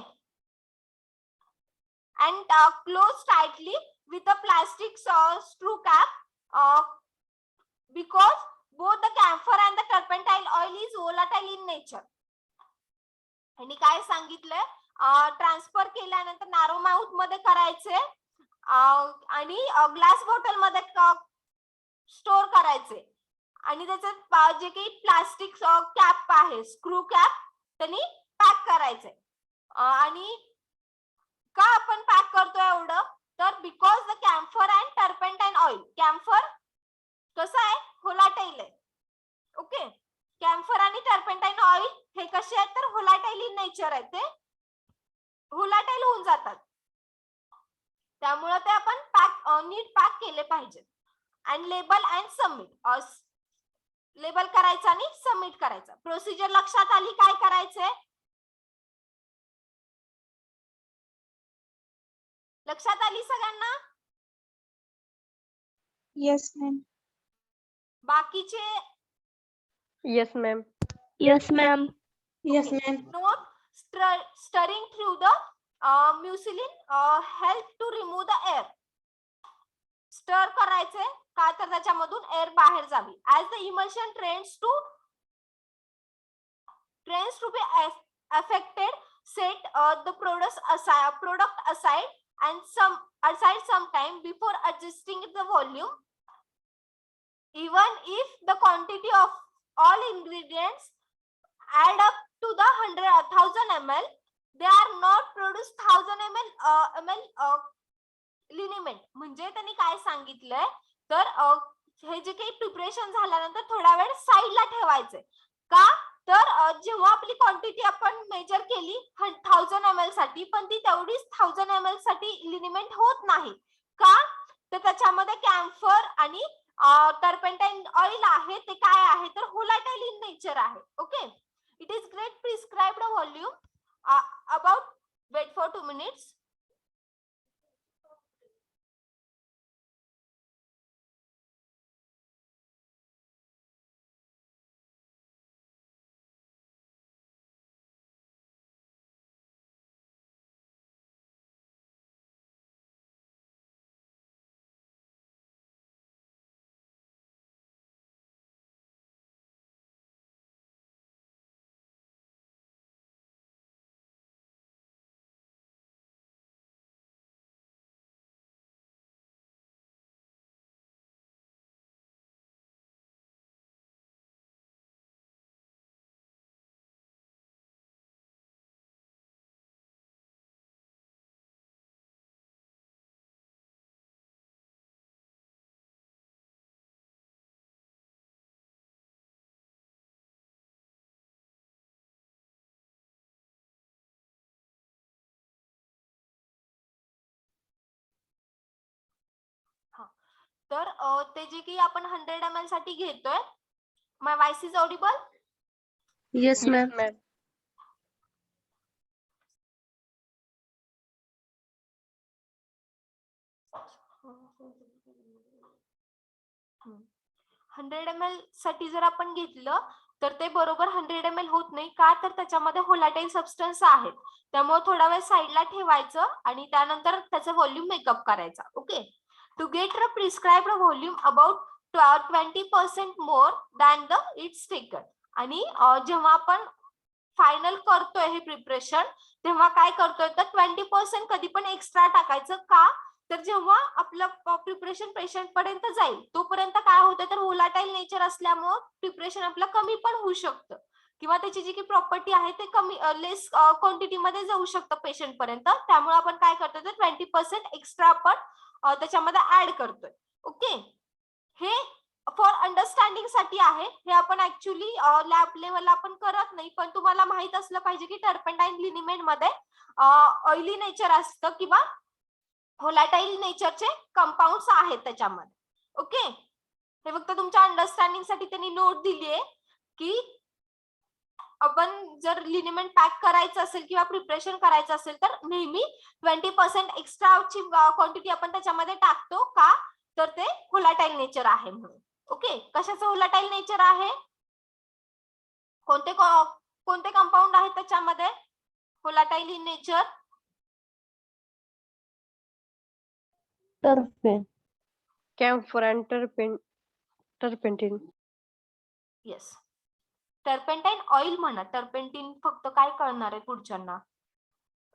and close tightly with a plastic screw cap because both the camphor and the turpentine oil is volatile in nature. आणि काय सांगितलंय, ट्रान्सफर केल्यानंतर नॅरो माउथ मध्ये करायचे आणि ग्लास बॉटल मध्ये स्टोर करायचे. आणि त्याचे जे काही प्लास्टिक कॅप आहे, स्क्रू कॅप, त्यांनी पॅक करायचे. आणि का आपण पॅक करतोय एवढं तर because the camphor and turpentine oil. Camphor कसं आहे, व्होलाटाईल आहे. ओके, कॅम्फर आणि टर्पेंटाईन ऑइल हे कसे आहेत तर व्होलाटाईल इन नेचर आहे, ते व्होलाटाईल होऊन जातात. त्यामुळे ते आपण नीट पॅक केले पाहिजे. And label and submit. Label करायचं आणि सबमिट करायचं. प्रोसिजर लक्षात आली, काय करायचंय लक्षात आली सगळ्यांना? Yes, ma'am. बाकीचे Yes, ma'am. Yes, ma'am. Yes, Okay. ma'am. Note stirring through the mucilin help to remove the air. स्टर करायचे का तर त्याच्यामधून एअर बाहेर जावी. As the emulsion tends to be affected, set the product aside some time before adjusting the volume. Even if the quantity of all ingredients add up to the 1,000 ml, they are not produced 1000 ml लिनिमेंट. म्हणजे त्यांनी काय सांगितलंय तर हे जे काही प्रिपरेशन झाल्यानंतर थोडा वेळ साईडला ठेवायचे. का तर जेव्हा आपली क्वांटिटी आपण मेजर केली 1000 ml साठी, पण ती तेवढीच 1000 ml साठी लिनिमेंट होत नाही. का तर त्याच्यामध्ये कॅम्फर आणि टर्पेंटाईन ऑइल आहे, ते काय आहे तर व्होलाटाईल इन नेचर आहे. Okay, it is great prescribed volume about. Wait for 2 minutes. तर ते जे की आपण 100 ml साठी घेतोय, my voice is audible? Yes ma'am. ma'am. 100 ml साठी जर आपण घेतलं तर ते बरोबर 100 ml होत नाही का, तर त्याच्यामध्ये व्होलाटाईल सबस्टन्स आहेत. त्यामुळे थोडा वेळ साईडला ठेवायचं आणि त्यानंतर त्याचा व्हॉल्यूम मेकअप करायचा. Okay, to get a prescribed volume about 20% more than the it's taken. आणि जेव्हा आपण फायनल करतोय हे प्रिपरेशन, तेव्हा काय करतोय तर 20% कधी पण एक्स्ट्रा टाकायचं का, तर जेव्हा आपलं प्रिपरेशन पेशंट पर्यंत जाईल तोपर्यंत काय होतं तर व्होलाटाईल नेचर असल्यामुळे प्रिपरेशन आपलं कमी पण होऊ शकतं किंवा त्याची जी काही प्रॉपर्टी आहे ते कमी लेस क्वांटिटी मध्ये जाऊ शकतं पेशंट पर्यंत. त्यामुळे आपण काय करतोय तर 20% एक्स्ट्रा आपण त्याच्यामध्ये ऍड करतोय. ओके, हे फॉर अंडरस्टँडिंग साठी आहे. हे आपण ऍक्च्युली लॅब लेवलला आपण करत नाही, पण तुम्हाला माहित असलं पाहिजे की टर्पेंटाईन लिनिमेंट मध्ये ऑइली नेचर असतं किंवा व्होलाटाईल नेचरचे कंपाऊंड्स आहेत त्याच्यामध्ये. ओके, हे फक्त तुमच्या अंडरस्टँडिंग साठी त्यांनी नोट दिली आहे की आपण जर लिनिमेंट पॅक करायचं असेल किंवा प्रिपरेशन करायचं असेल तर नेहमी 20% एक्स्ट्राची क्वांटिटी आपण त्याच्यामध्ये टाकतो का, तर ते व्होलाटाईल नेचर आहे म्हणून. ओके, कशाचं व्होलाटाईल नेचर आहे, कोणते कोणते कंपाऊंड आहेत त्याच्यामध्ये volatile in nature? Camphor and turpentine. Yes, turpentine oil म्हणा, टर्पेंटिन फक्त काय कळणार आहे पुढच्यांना.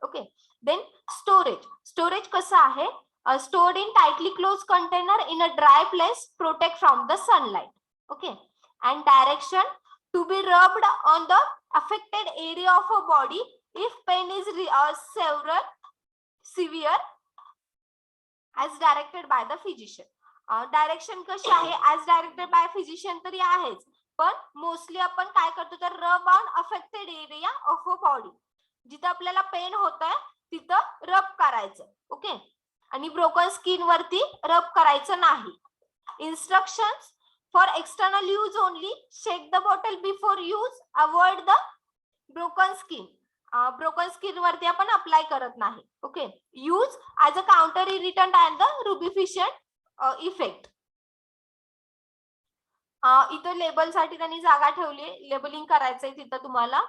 ओके, देन स्टोरेज कसं आहे, stored in tightly closed container in a dry place, protect from the sunlight. Okay, and direction to be rubbed on the affected area of a body if pain is severe as directed by the physician. Direction कशी आहे, as directed by physician तरी आहेच, पण मोस्टली आपण काय करतो तर रब on affected area of a body, जिथं आपल्याला पेन होत आहे तिथं रब करायचं. ओके, आणि ब्रोकन स्किन वरती रब करायचं नाही. Instructions for external use only, shake the bottle before use, avoid the broken skin. Broken skin वरती आपण अप्लाय करत नाही. Okay, use as a counter irritant and the rubefacient effect. इथं लेबल साठी त्यांनी जागा ठेवली, लेबलिंग करायचंय तिथं तुम्हाला.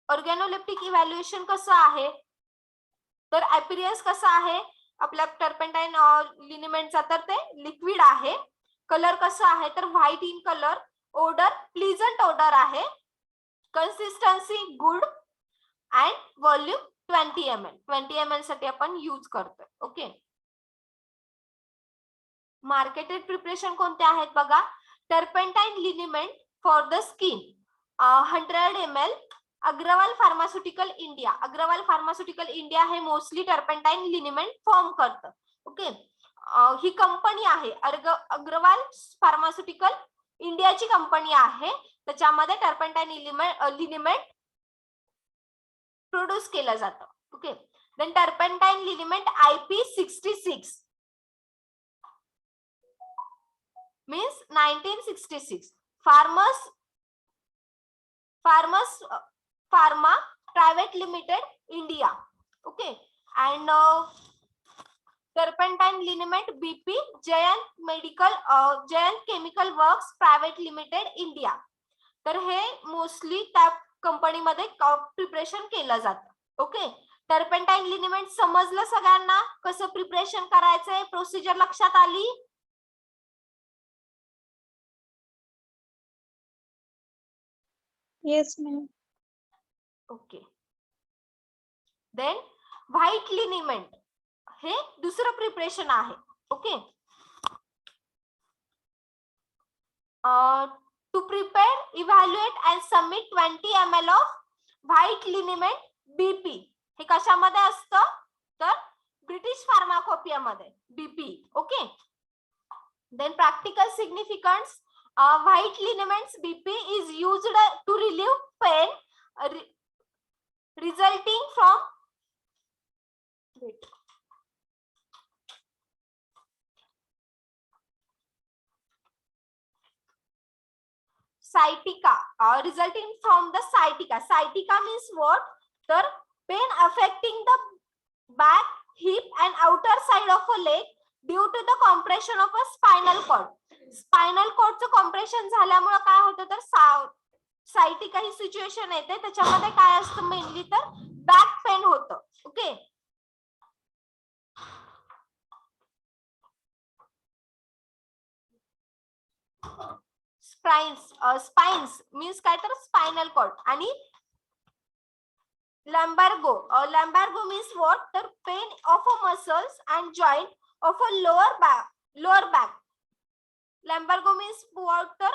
ऑर्गॅनोलेप्टिक इव्हॅल्युएशन कसं आहे, तर अपीरियन्स कसा आहे आपल्या टर्पेंटाईन लिनिमेंटचा, तर ते लिक्विड आहे. कलर कसा आहे तर white in colour. Odour pleasant odour आहे. Consistency good and volume 20 ml. 20 ml साठी आपण यूज करतोय. ओके, मार्केटेड प्रिपरेशन कोणते आहेत बघा, turpentine liniment for the skin 100 ml, Agarwal pharmaceutical India. Agarwal pharmaceutical India हे मोस्टली टर्पेंटाईन लिनिमेंट फॉर्म करतं. ओके, ही कंपनी आहे अग्रवाल फार्मास्युटिकल इंडियाची कंपनी आहे, त्याच्यामध्ये टर्पेंटाईन लिनिमेंट प्रोड्यूस केलं जातं. Okay, then turpentine liniment IP66 means 1966. Pharma Private Limited India. Okay, and turpentine liniment BP Jayant Chemical Works Private Limited India. तर हे मोस्टली त्या कंपनीमध्ये प्रिपरेशन केलं जातं. ओके, टर्पेंटाईन लिनिमेंट समजलं सगळ्यांना, कसं प्रिपरेशन करायचंय, प्रोसिजर लक्षात आली. Yes, ma'am. Okay, then white liniment हे दुसरं प्रिपरेशन आहे. Okay, to prepare evaluate and submit 20 ml of white liniment BP. हे कशामध्ये असतं तर ब्रिटिश फार्माकोपियामध्ये BP. Okay, then practical significance, white lineaments BP is used to relieve pain resulting from wait. Sciatica, resulting from the sciatica. Sciatica means what? The pain affecting the back, hip and outer side of a leg due to the compression of a spinal cord. Spinal कॉर्डचं कॉम्प्रेशन झाल्यामुळे काय होतं तर सायटिका ही सिच्युएशन येते. त्याच्यामध्ये काय असतं मेनली तर बॅक पेन होतं. ओके, स्पाइन्स मीन्स काय तर स्पायनल कॉर्ड. आणि लॅम्बार्गो मीन्स व्हॉट तर pain of a muscles and joint of a lower back. Lumbago means what तर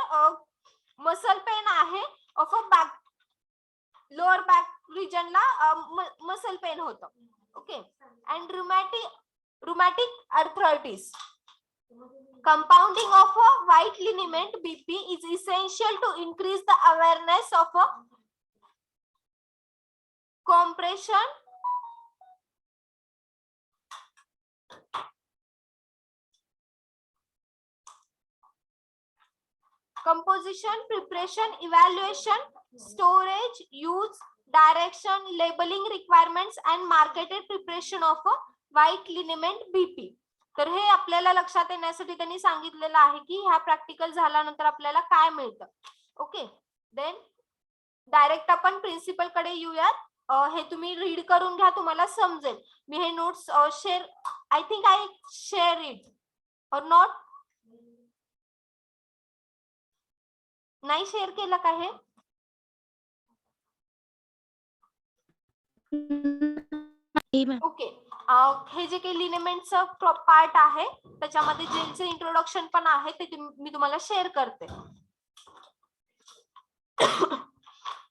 मसल पेन आहे of a back, lower back रिजनला मसल पेन होतं. Okay, and rheumatic arthritis. Compounding of a white liniment BP is essential to increase the awareness of a compression composition, preparation, evaluation, storage, use, direction, labeling requirements and marketed preparation of a white liniment BP. तर हे आपल्याला लक्षात येण्यासाठी त्यांनी सांगितलेलं आहे की ह्या प्रॅक्टिकल झाल्यानंतर आपल्याला काय मिळतं. ओके, देन डायरेक्ट आपण प्रिन्सिपल कडे येऊयात. हे तुम्ही रीड करून घ्या, तुम्हाला समजेल. मी हे notes share, I think I share it और नॉट. नाही शेअर केलं का हे? ओके, हे जे काही लिनेमेंटचं पार्ट आहे त्याच्यामध्ये जेलचं इंट्रोडक्शन पण आहे ते मी तुम्हाला शेअर करते.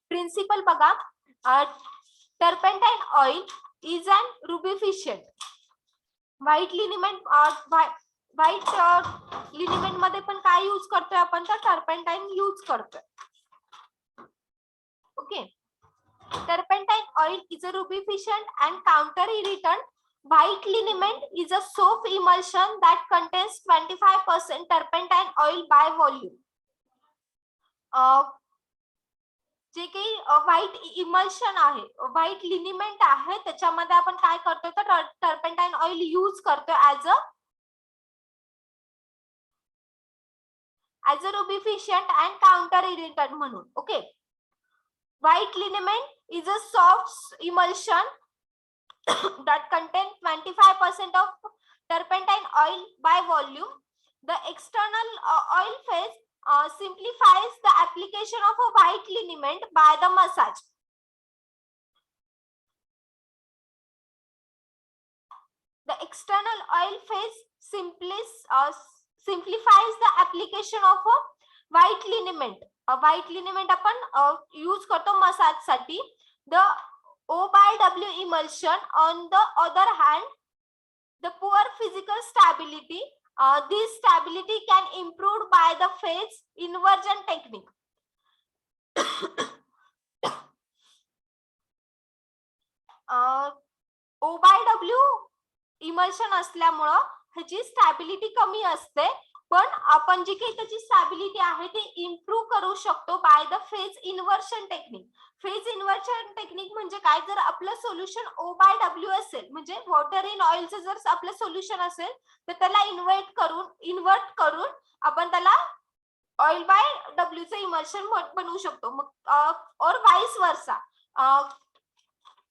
प्रिन्सिपल बघा, turpentine oil is an rubefacient. White liniment मध्ये पण काय यूज करतोय आपण तर टर्पेंटाइन यूज करतोय. Okay, turpentine oil is a rubificient and counter irritant. White liniment is a soap emulsion that contains 25% turpentine oil by volume. जे काही व्हाईट इमल्शन आहे, व्हाईट लिनिमेंट आहे, त्याच्यामध्ये आपण काय करतोय तर टर्पेंटाइन ऑइल यूज करतोय as a rubefacient and counter इरिटंट म्हणून. Okay, white liniment is a soft emulsion that contains 25% of turpentine oil by volume. The external oil phase simplifies the application of a white liniment by the massage. The external oil phase simplifies the application of a white liniment. White liniment आपण यूज करतो मसाज साठी. The O/W emulsion on the other hand, the poor physical stability, this stability can improve by the phase inversion technique. O/W emulsion असल्यामुळं ह्याची स्टॅबिलिटी कमी असते, पण आपण जी काही त्याची स्टॅबिलिटी आहे ती इम्प्रूव्ह करू शकतो by the phase inversion technique. Phase inversion technique म्हणजे काय, जर आपलं सोल्युशन O/W असेल म्हणजे वॉटर इन ऑइलचं जर आपलं सोल्युशन असेल तर त्याला इन्व्हर्ट करून आपण त्याला ऑइल बाय W चं इमल्शन बनवू शकतो. मग और वाइस वर्सा,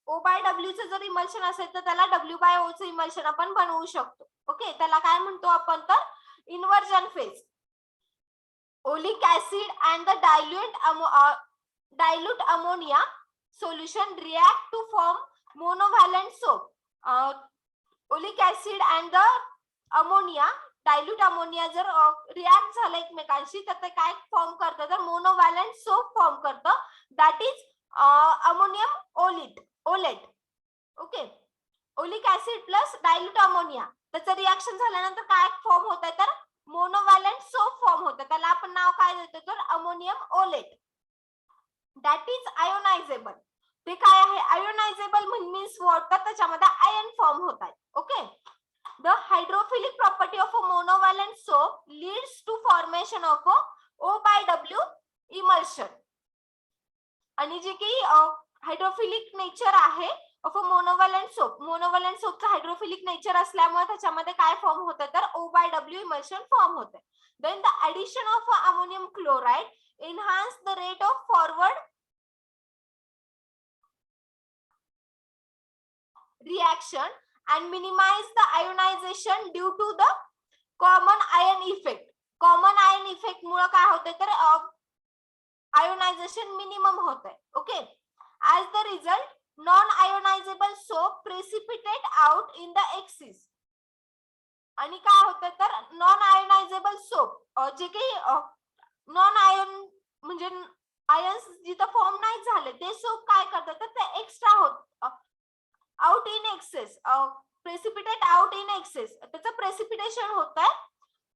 O/W चं जर इमल्शन असेल तर त्याला W/O चं इमल्शन आपण बनवू शकतो. ओके, त्याला काय म्हणतो आपण तर inversion phase. Oleic acid and the dilute ammonia solution react to form monovalent soap. Oleic acid and the ammonia, dilute ammonia जर react झालं एकमेकांशी तर ते काय फॉर्म करतं तर monovalent soap फॉर्म करतं, that is ammonium olate. Okay, oleic acid plus dilute ammonia त्याचं रिएक्शन झाल्यानंतर काय फॉर्म होत आहे तर मोनोव्हॅलंट सोप फॉर्म होतं. त्याला आपण नाव काय देतो तर ammonium oleate. That is ionisable. ते काय आहे आयोनायझेबल मीन्स व्हॉट तर त्याच्यामध्ये आयन फॉर्म होत आहे. Okay. The hydrophilic property of a monovalent soap leads to formation of a O by W emulsion. आणि जे की हायड्रोफिलिक नेचर आहे of a monovalent soap, monovalent सोपचं हायड्रोफिलिक नेचर असल्यामुळे त्याच्यामध्ये काय फॉर्म होतं तर O by W emulsion form होते. Then the addition of ammonium chloride enhance the rate of forward reaction and minimize the ionization due to the common ion effect. Common ion effect मुळे काय होते तर ionization minimum होते. Okay. As the result, non-ionizable soap precipitate out in the excess. आणि काय होतं तर नॉन आयोनायझेबल सोप जे काही नॉन आयन म्हणजे आयन्स जिथं फॉर्म नाही झाले ते सोप काय करतात तर ते एक्स्ट्रा होत out in excess, precipitate out in excess, त्याचं प्रेसिपिटेशन होत आहे,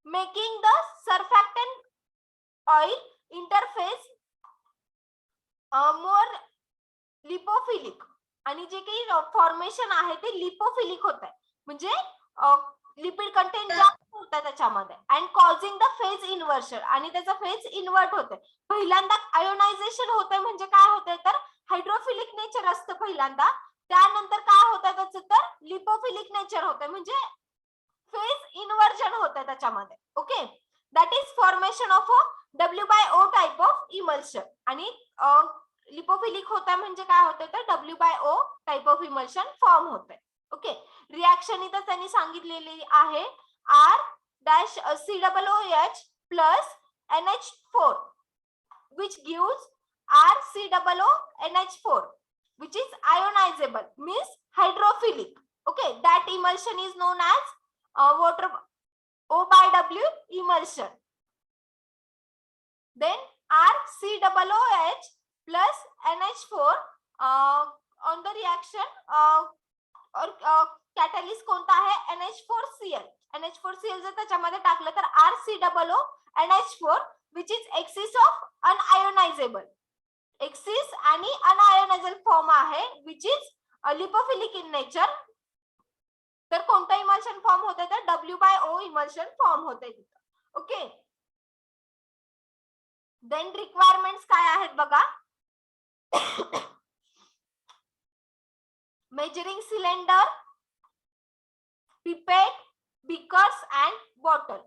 making the surfactant oil interface more lipophilic. आणि जे काही फॉर्मेशन आहे ते लिपोफिलिक होत आहे म्हणजे लिपिड कंटेंट जास्त होत आहे त्याच्यामध्ये and causing the phase inversion आणि त्याचा फेज इन्व्हर्ट होते. पहिल्यांदा आयोनायझेशन होतंय म्हणजे काय होतंय तर हायड्रोफिलिक नेचर असतं पहिल्यांदा, त्यानंतर काय होतंय त्याचं तर लिपोफिलिक नेचर होतंय म्हणजे फेज इन्व्हर्जन होतंय त्याच्यामध्ये. Okay. That is formation of a W/O type of emulsion. आणि लिपोफिलिक होतंय म्हणजे काय होतंय तर W/O type of emulsion form होतंय. ओके. रिएक्शन इथं त्यांनी सांगितलेली आहे R-COOH plus NH4 which gives RCOONH4 which is ionizable means hydrophilic. Okay, that emulsion is known as water O by W emulsion. Then RCOOH plus NH4 on the reaction और कॅटलिस्ट कोणता आहे NH4Cl. NH4Cl जर त्याच्यामध्ये टाकलं तर RCOONH4 which is excess of unionizable. excess आणि unionizable फॉर्म आहे which is lipophilic in nature. तर कोणतं इमल्शन फॉर्म होते तर W/O इमल्शन फॉर्म होते तिथं. ओके. देन रिक्वायरमेंट्स काय आहेत बघा. measuring cylinder, pipette, beakers and bottle.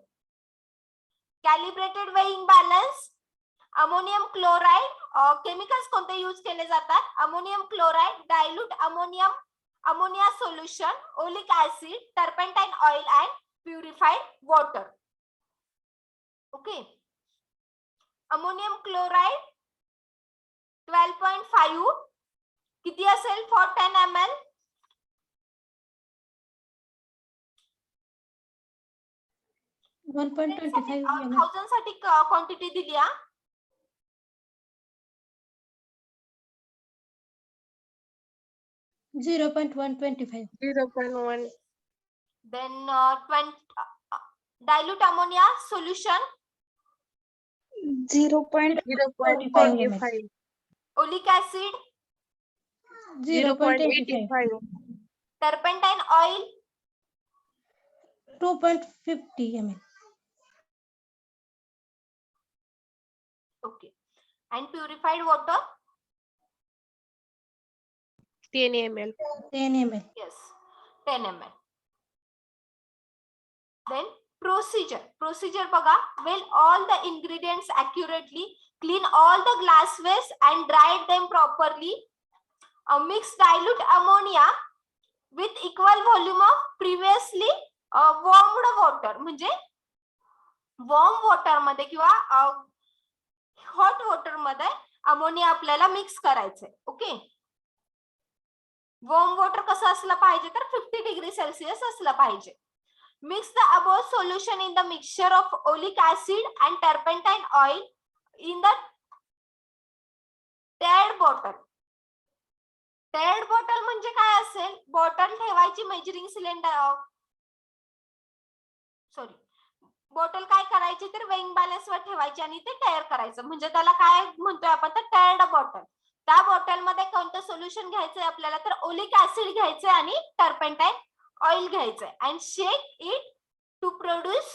Calibrated weighing balance, ammonium chloride, chemicals कोणते यूज केले जातात ammonium chloride, dilute ammonia solution, oleic acid, turpentine oil and purified water. Okay. Ammonium chloride 12.5 किती असेल फॉर 10 ml 1.25 ml. 1000 साठी क्वांटिटी दिली आहे. 0.125. 0.1. Then 20 dilute ammonia solution 0.45. oleic acid 0.85. turpentine oil 2.50 ml. okay and purified water 10 ml. 10 ml. yes 10 ml. Then procedure बघा. Well all the ingredients accurately, clean all the glasswares and dry them properly. Mix dilute ammonia with equal volume of previously warmed water. म्हणजे वॉर्म वॉटर मध्ये किंवा हॉट वॉटर मध्ये अमोनिया आपल्याला मिक्स करायचंय. ओके. वॉर्म वॉटर कसं असलं पाहिजे तर 50 डिग्री सेल्सिअस असलं पाहिजे. Mix the above solution in the mixture of oleic acid and turpentine oil in the tiered bottle. Tiered bottle म्हणजे काय असेल बॉटल ठेवायची मेजरिंग सिलेंडर बॉटल काय करायची तर वेइंग बॅलन्स वर ठेवायची आणि ते टायर करायचं म्हणजे त्याला काय म्हणतोय आपण तर टायर्ड बॉटल. त्या बॉटलमध्ये कोणतं सोल्युशन घ्यायचंय आपल्याला, तर ओलिक ऍसिड घ्यायचंय आणि टर्पेंटाईन ऑइल घ्यायचंय and shake it to produce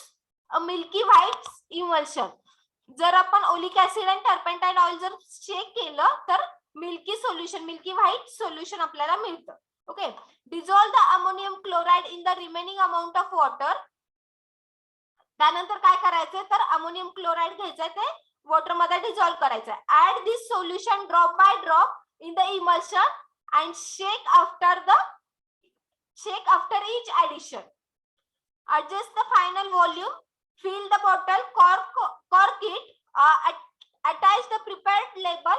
a milky white emulsion. जर आपण ओलिक ऍसिड आणि टर्पेंटाईन ऑइल जर शेक केलं तर milky solution, milky white solution आपल्याला मिळतं. Okay. Dissolve the ammonium chloride in the remaining amount of water. त्यानंतर काय करायचंय, तर अमोनियम क्लोराइड घ्यायचंय, ते वॉटर मध्ये डिझॉल्व करायचंय. Add this solution drop by drop in the emulsion and shake after each addition. Adjust the final volume, fill the bottle, cork it, attach the prepared label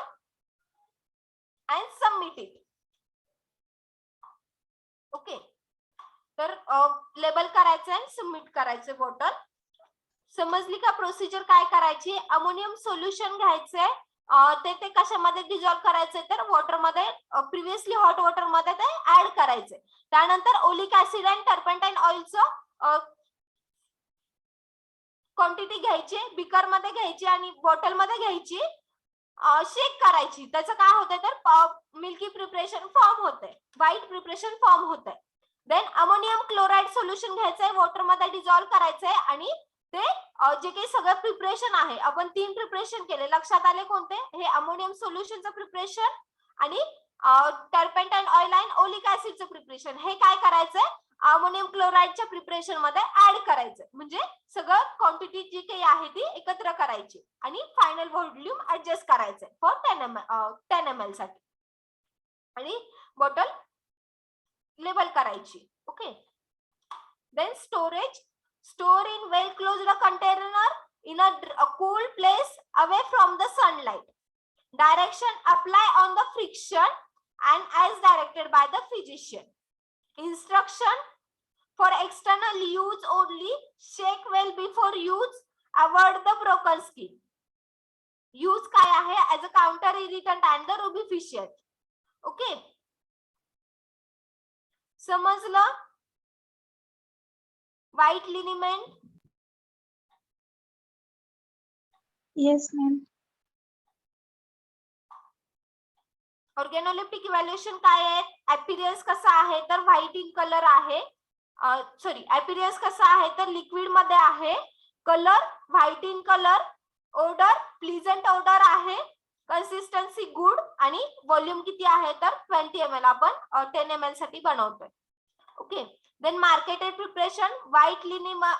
and submit it. Okay. तर लेबल करायचं आणि सबमिट करायचं बॉटल. समजली का प्रोसिजर काय करायची? अमोनियम सोल्युशन घ्यायचंय, ते कशामध्ये डिझॉल्व करायचंय, तर वॉटर मध्ये, प्रिव्हियसली हॉट वॉटर मध्ये ते ऍड करायचंय. त्यानंतर ओलिक ऍसिड आणि टर्पेंटाईन ऑइलचं क्वांटिटी घ्यायची, बिकर मध्ये घ्यायची आणि बॉटल मध्ये घ्यायची, शेक करायची. त्याचं काय होतंय, तर मिल्की प्रिपरेशन फॉर्म होते, व्हाईट प्रिपरेशन फॉर्म होते. देन अमोनियम क्लोराइड सोल्युशन घ्यायचंय, वॉटर मध्ये डिझॉल्व करायचंय आणि ते जे काही सगळं प्रिपरेशन आहे, आपण 3 प्रिपरेशन केले, लक्षात आले कोणते? हे अमोनियम सोल्युशनचं प्रिपरेशन आणि टर्पेंटाईन ऑइल आणि ओलिक ऍसिडचं प्रिपरेशन. हे काय करायचंय, अमोनियम क्लोराइडच्या प्रिपरेशन मध्ये ऍड करायचं. म्हणजे सगळं क्वांटिटी जी काही आहे ती एकत्र करायची आणि फायनल व्हॉल्यूम ऍडजस्ट करायचंय फॉर 10 ml साठी आणि बॉटल लेबल करायची. Okay. Then storage. Store in well closed container in a cool place away from the sunlight. Direction: apply on the friction and as directed by the physician. Instruction: for external use only. Shake well before use. Avoid the broken skin. Use काय आहे? As a counter irritant and the rubeficient. Okay. समजलं? White liniment. Yes ma'am. Organoleptic evaluation काय आहे? अपीरियन्स कसा आहे, तर व्हाईट इन कलर आहे. सॉरी, अपीरियन्स कसा आहे, तर लिक्विड मध्ये आहे. Colour white in colour. Odour pleasant odour आहे. कन्सिस्टन्सी गुड आणि व्हॉल्यूम किती आहे, तर 20 ml. आपण 10 ml साठी बनवतोय. Okay. Then marketed preparation: white liniment,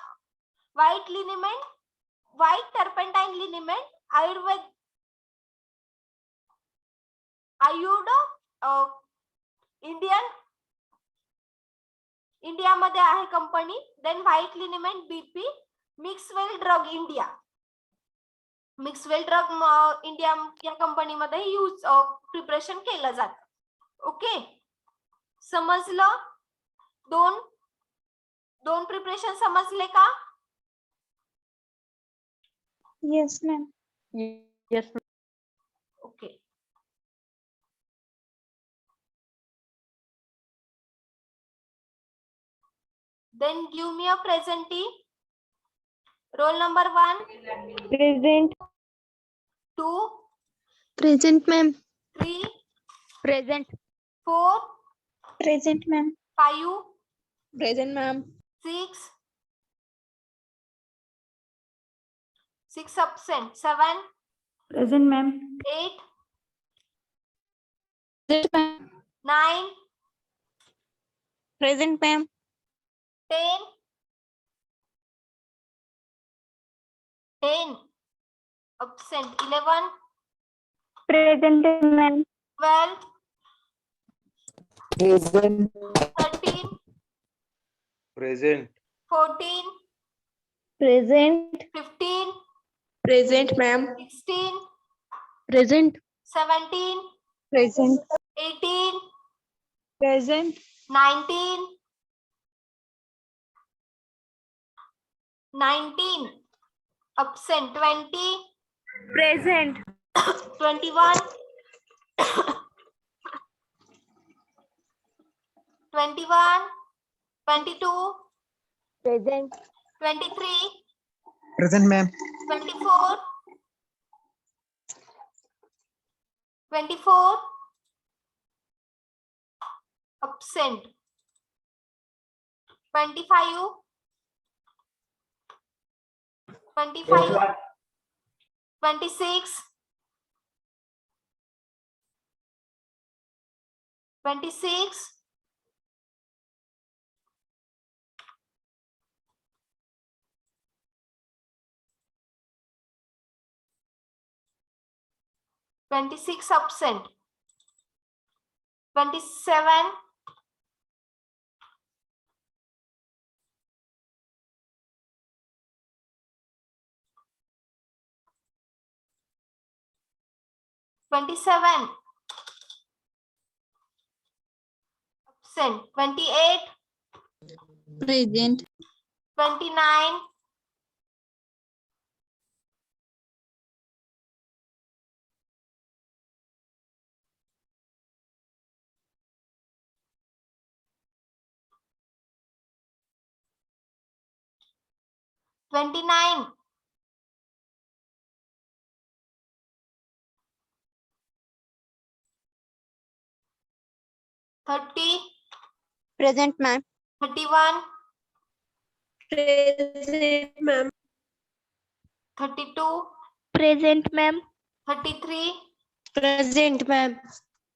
white turpentine liniment, आयुड इंडियामध्ये आहे कंपनी. Then white liniment BP, Mixwell drug India. Mixwell drug India या कंपनीमध्ये यूज प्रिपरेशन केलं जातं. ओके. समजलं? दोन प्रिपरेशन समजले का? Yes ma'am. Yes. Okay. Then give me a presentee. Roll number 1, present. 2, present ma'am. 3, present. 4, present ma'am. 5, present ma'am. 6 absent, 7, present ma'am. 8, 9, present ma'am. 10, absent, 11, present ma'am. 12, Present. 13, Present. 14, present. 15, present ma'am. 16, present. 17, present. 18, present. 19, absent, 20, present. 21, 22, present. 23, Present, ma'am. 24, 24 absent. 25 25 26 26 26 absent. 27 27 absent. 28 Present. 29 29 30 Present, ma'am. 31 Present, ma'am. 32 Present, ma'am. 33 Present, ma'am.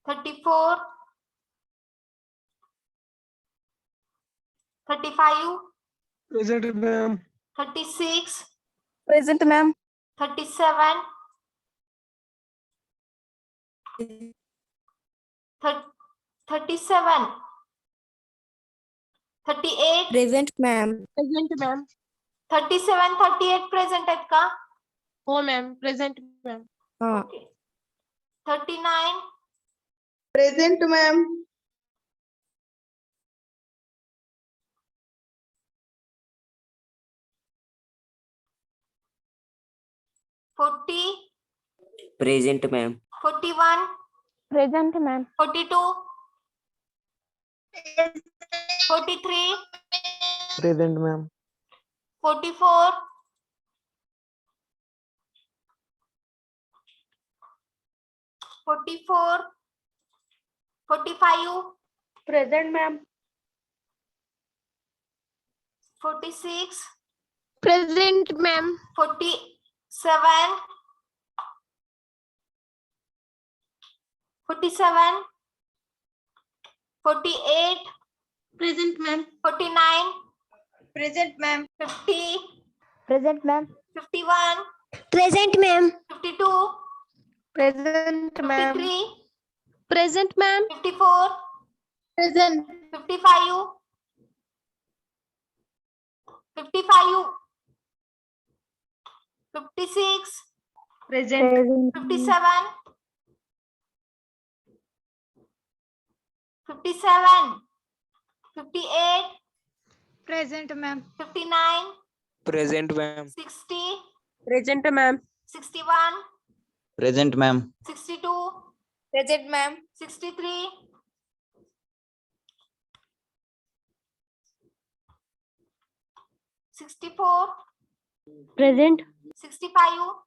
34 35 Present, ma'am. 36 Present, ma'am. 37 37 38 Present, ma'am. Present, ma'am. 37 38 present आहेत का? हो ma'am present ma'am. Okay 39 present ma'am. 40 Present, ma'am. 41 present ma'am. 42 43 Present, ma'am. 44 44 45 present ma'am. 46 present ma'am. 47 47 48 present ma'am. 49 present ma'am. 50 present ma'am. 51 present ma'am. 52 present ma'am. 53 present ma'am. 54 present. 55 55 56 Present. 57 57 58 present ma'am. 59 Present, ma'am. 60 Present, ma'am. 61 Present, ma'am. 62 present ma'am. 63 64 present. 65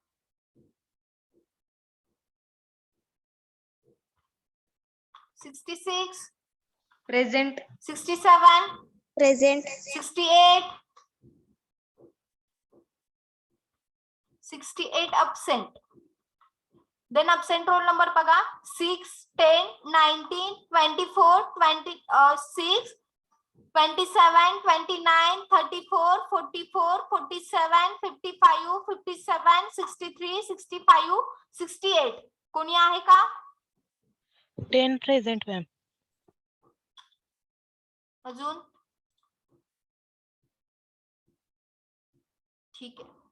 66 Present. 67 present. 68 68 absent. Then absent roll number बघा 6 10 19 24 26 27 29 34 44 47 55 57 63 65 68 कोणी आहे का? 10 प्रेझेंट मॅम. अजून ठीक आहे.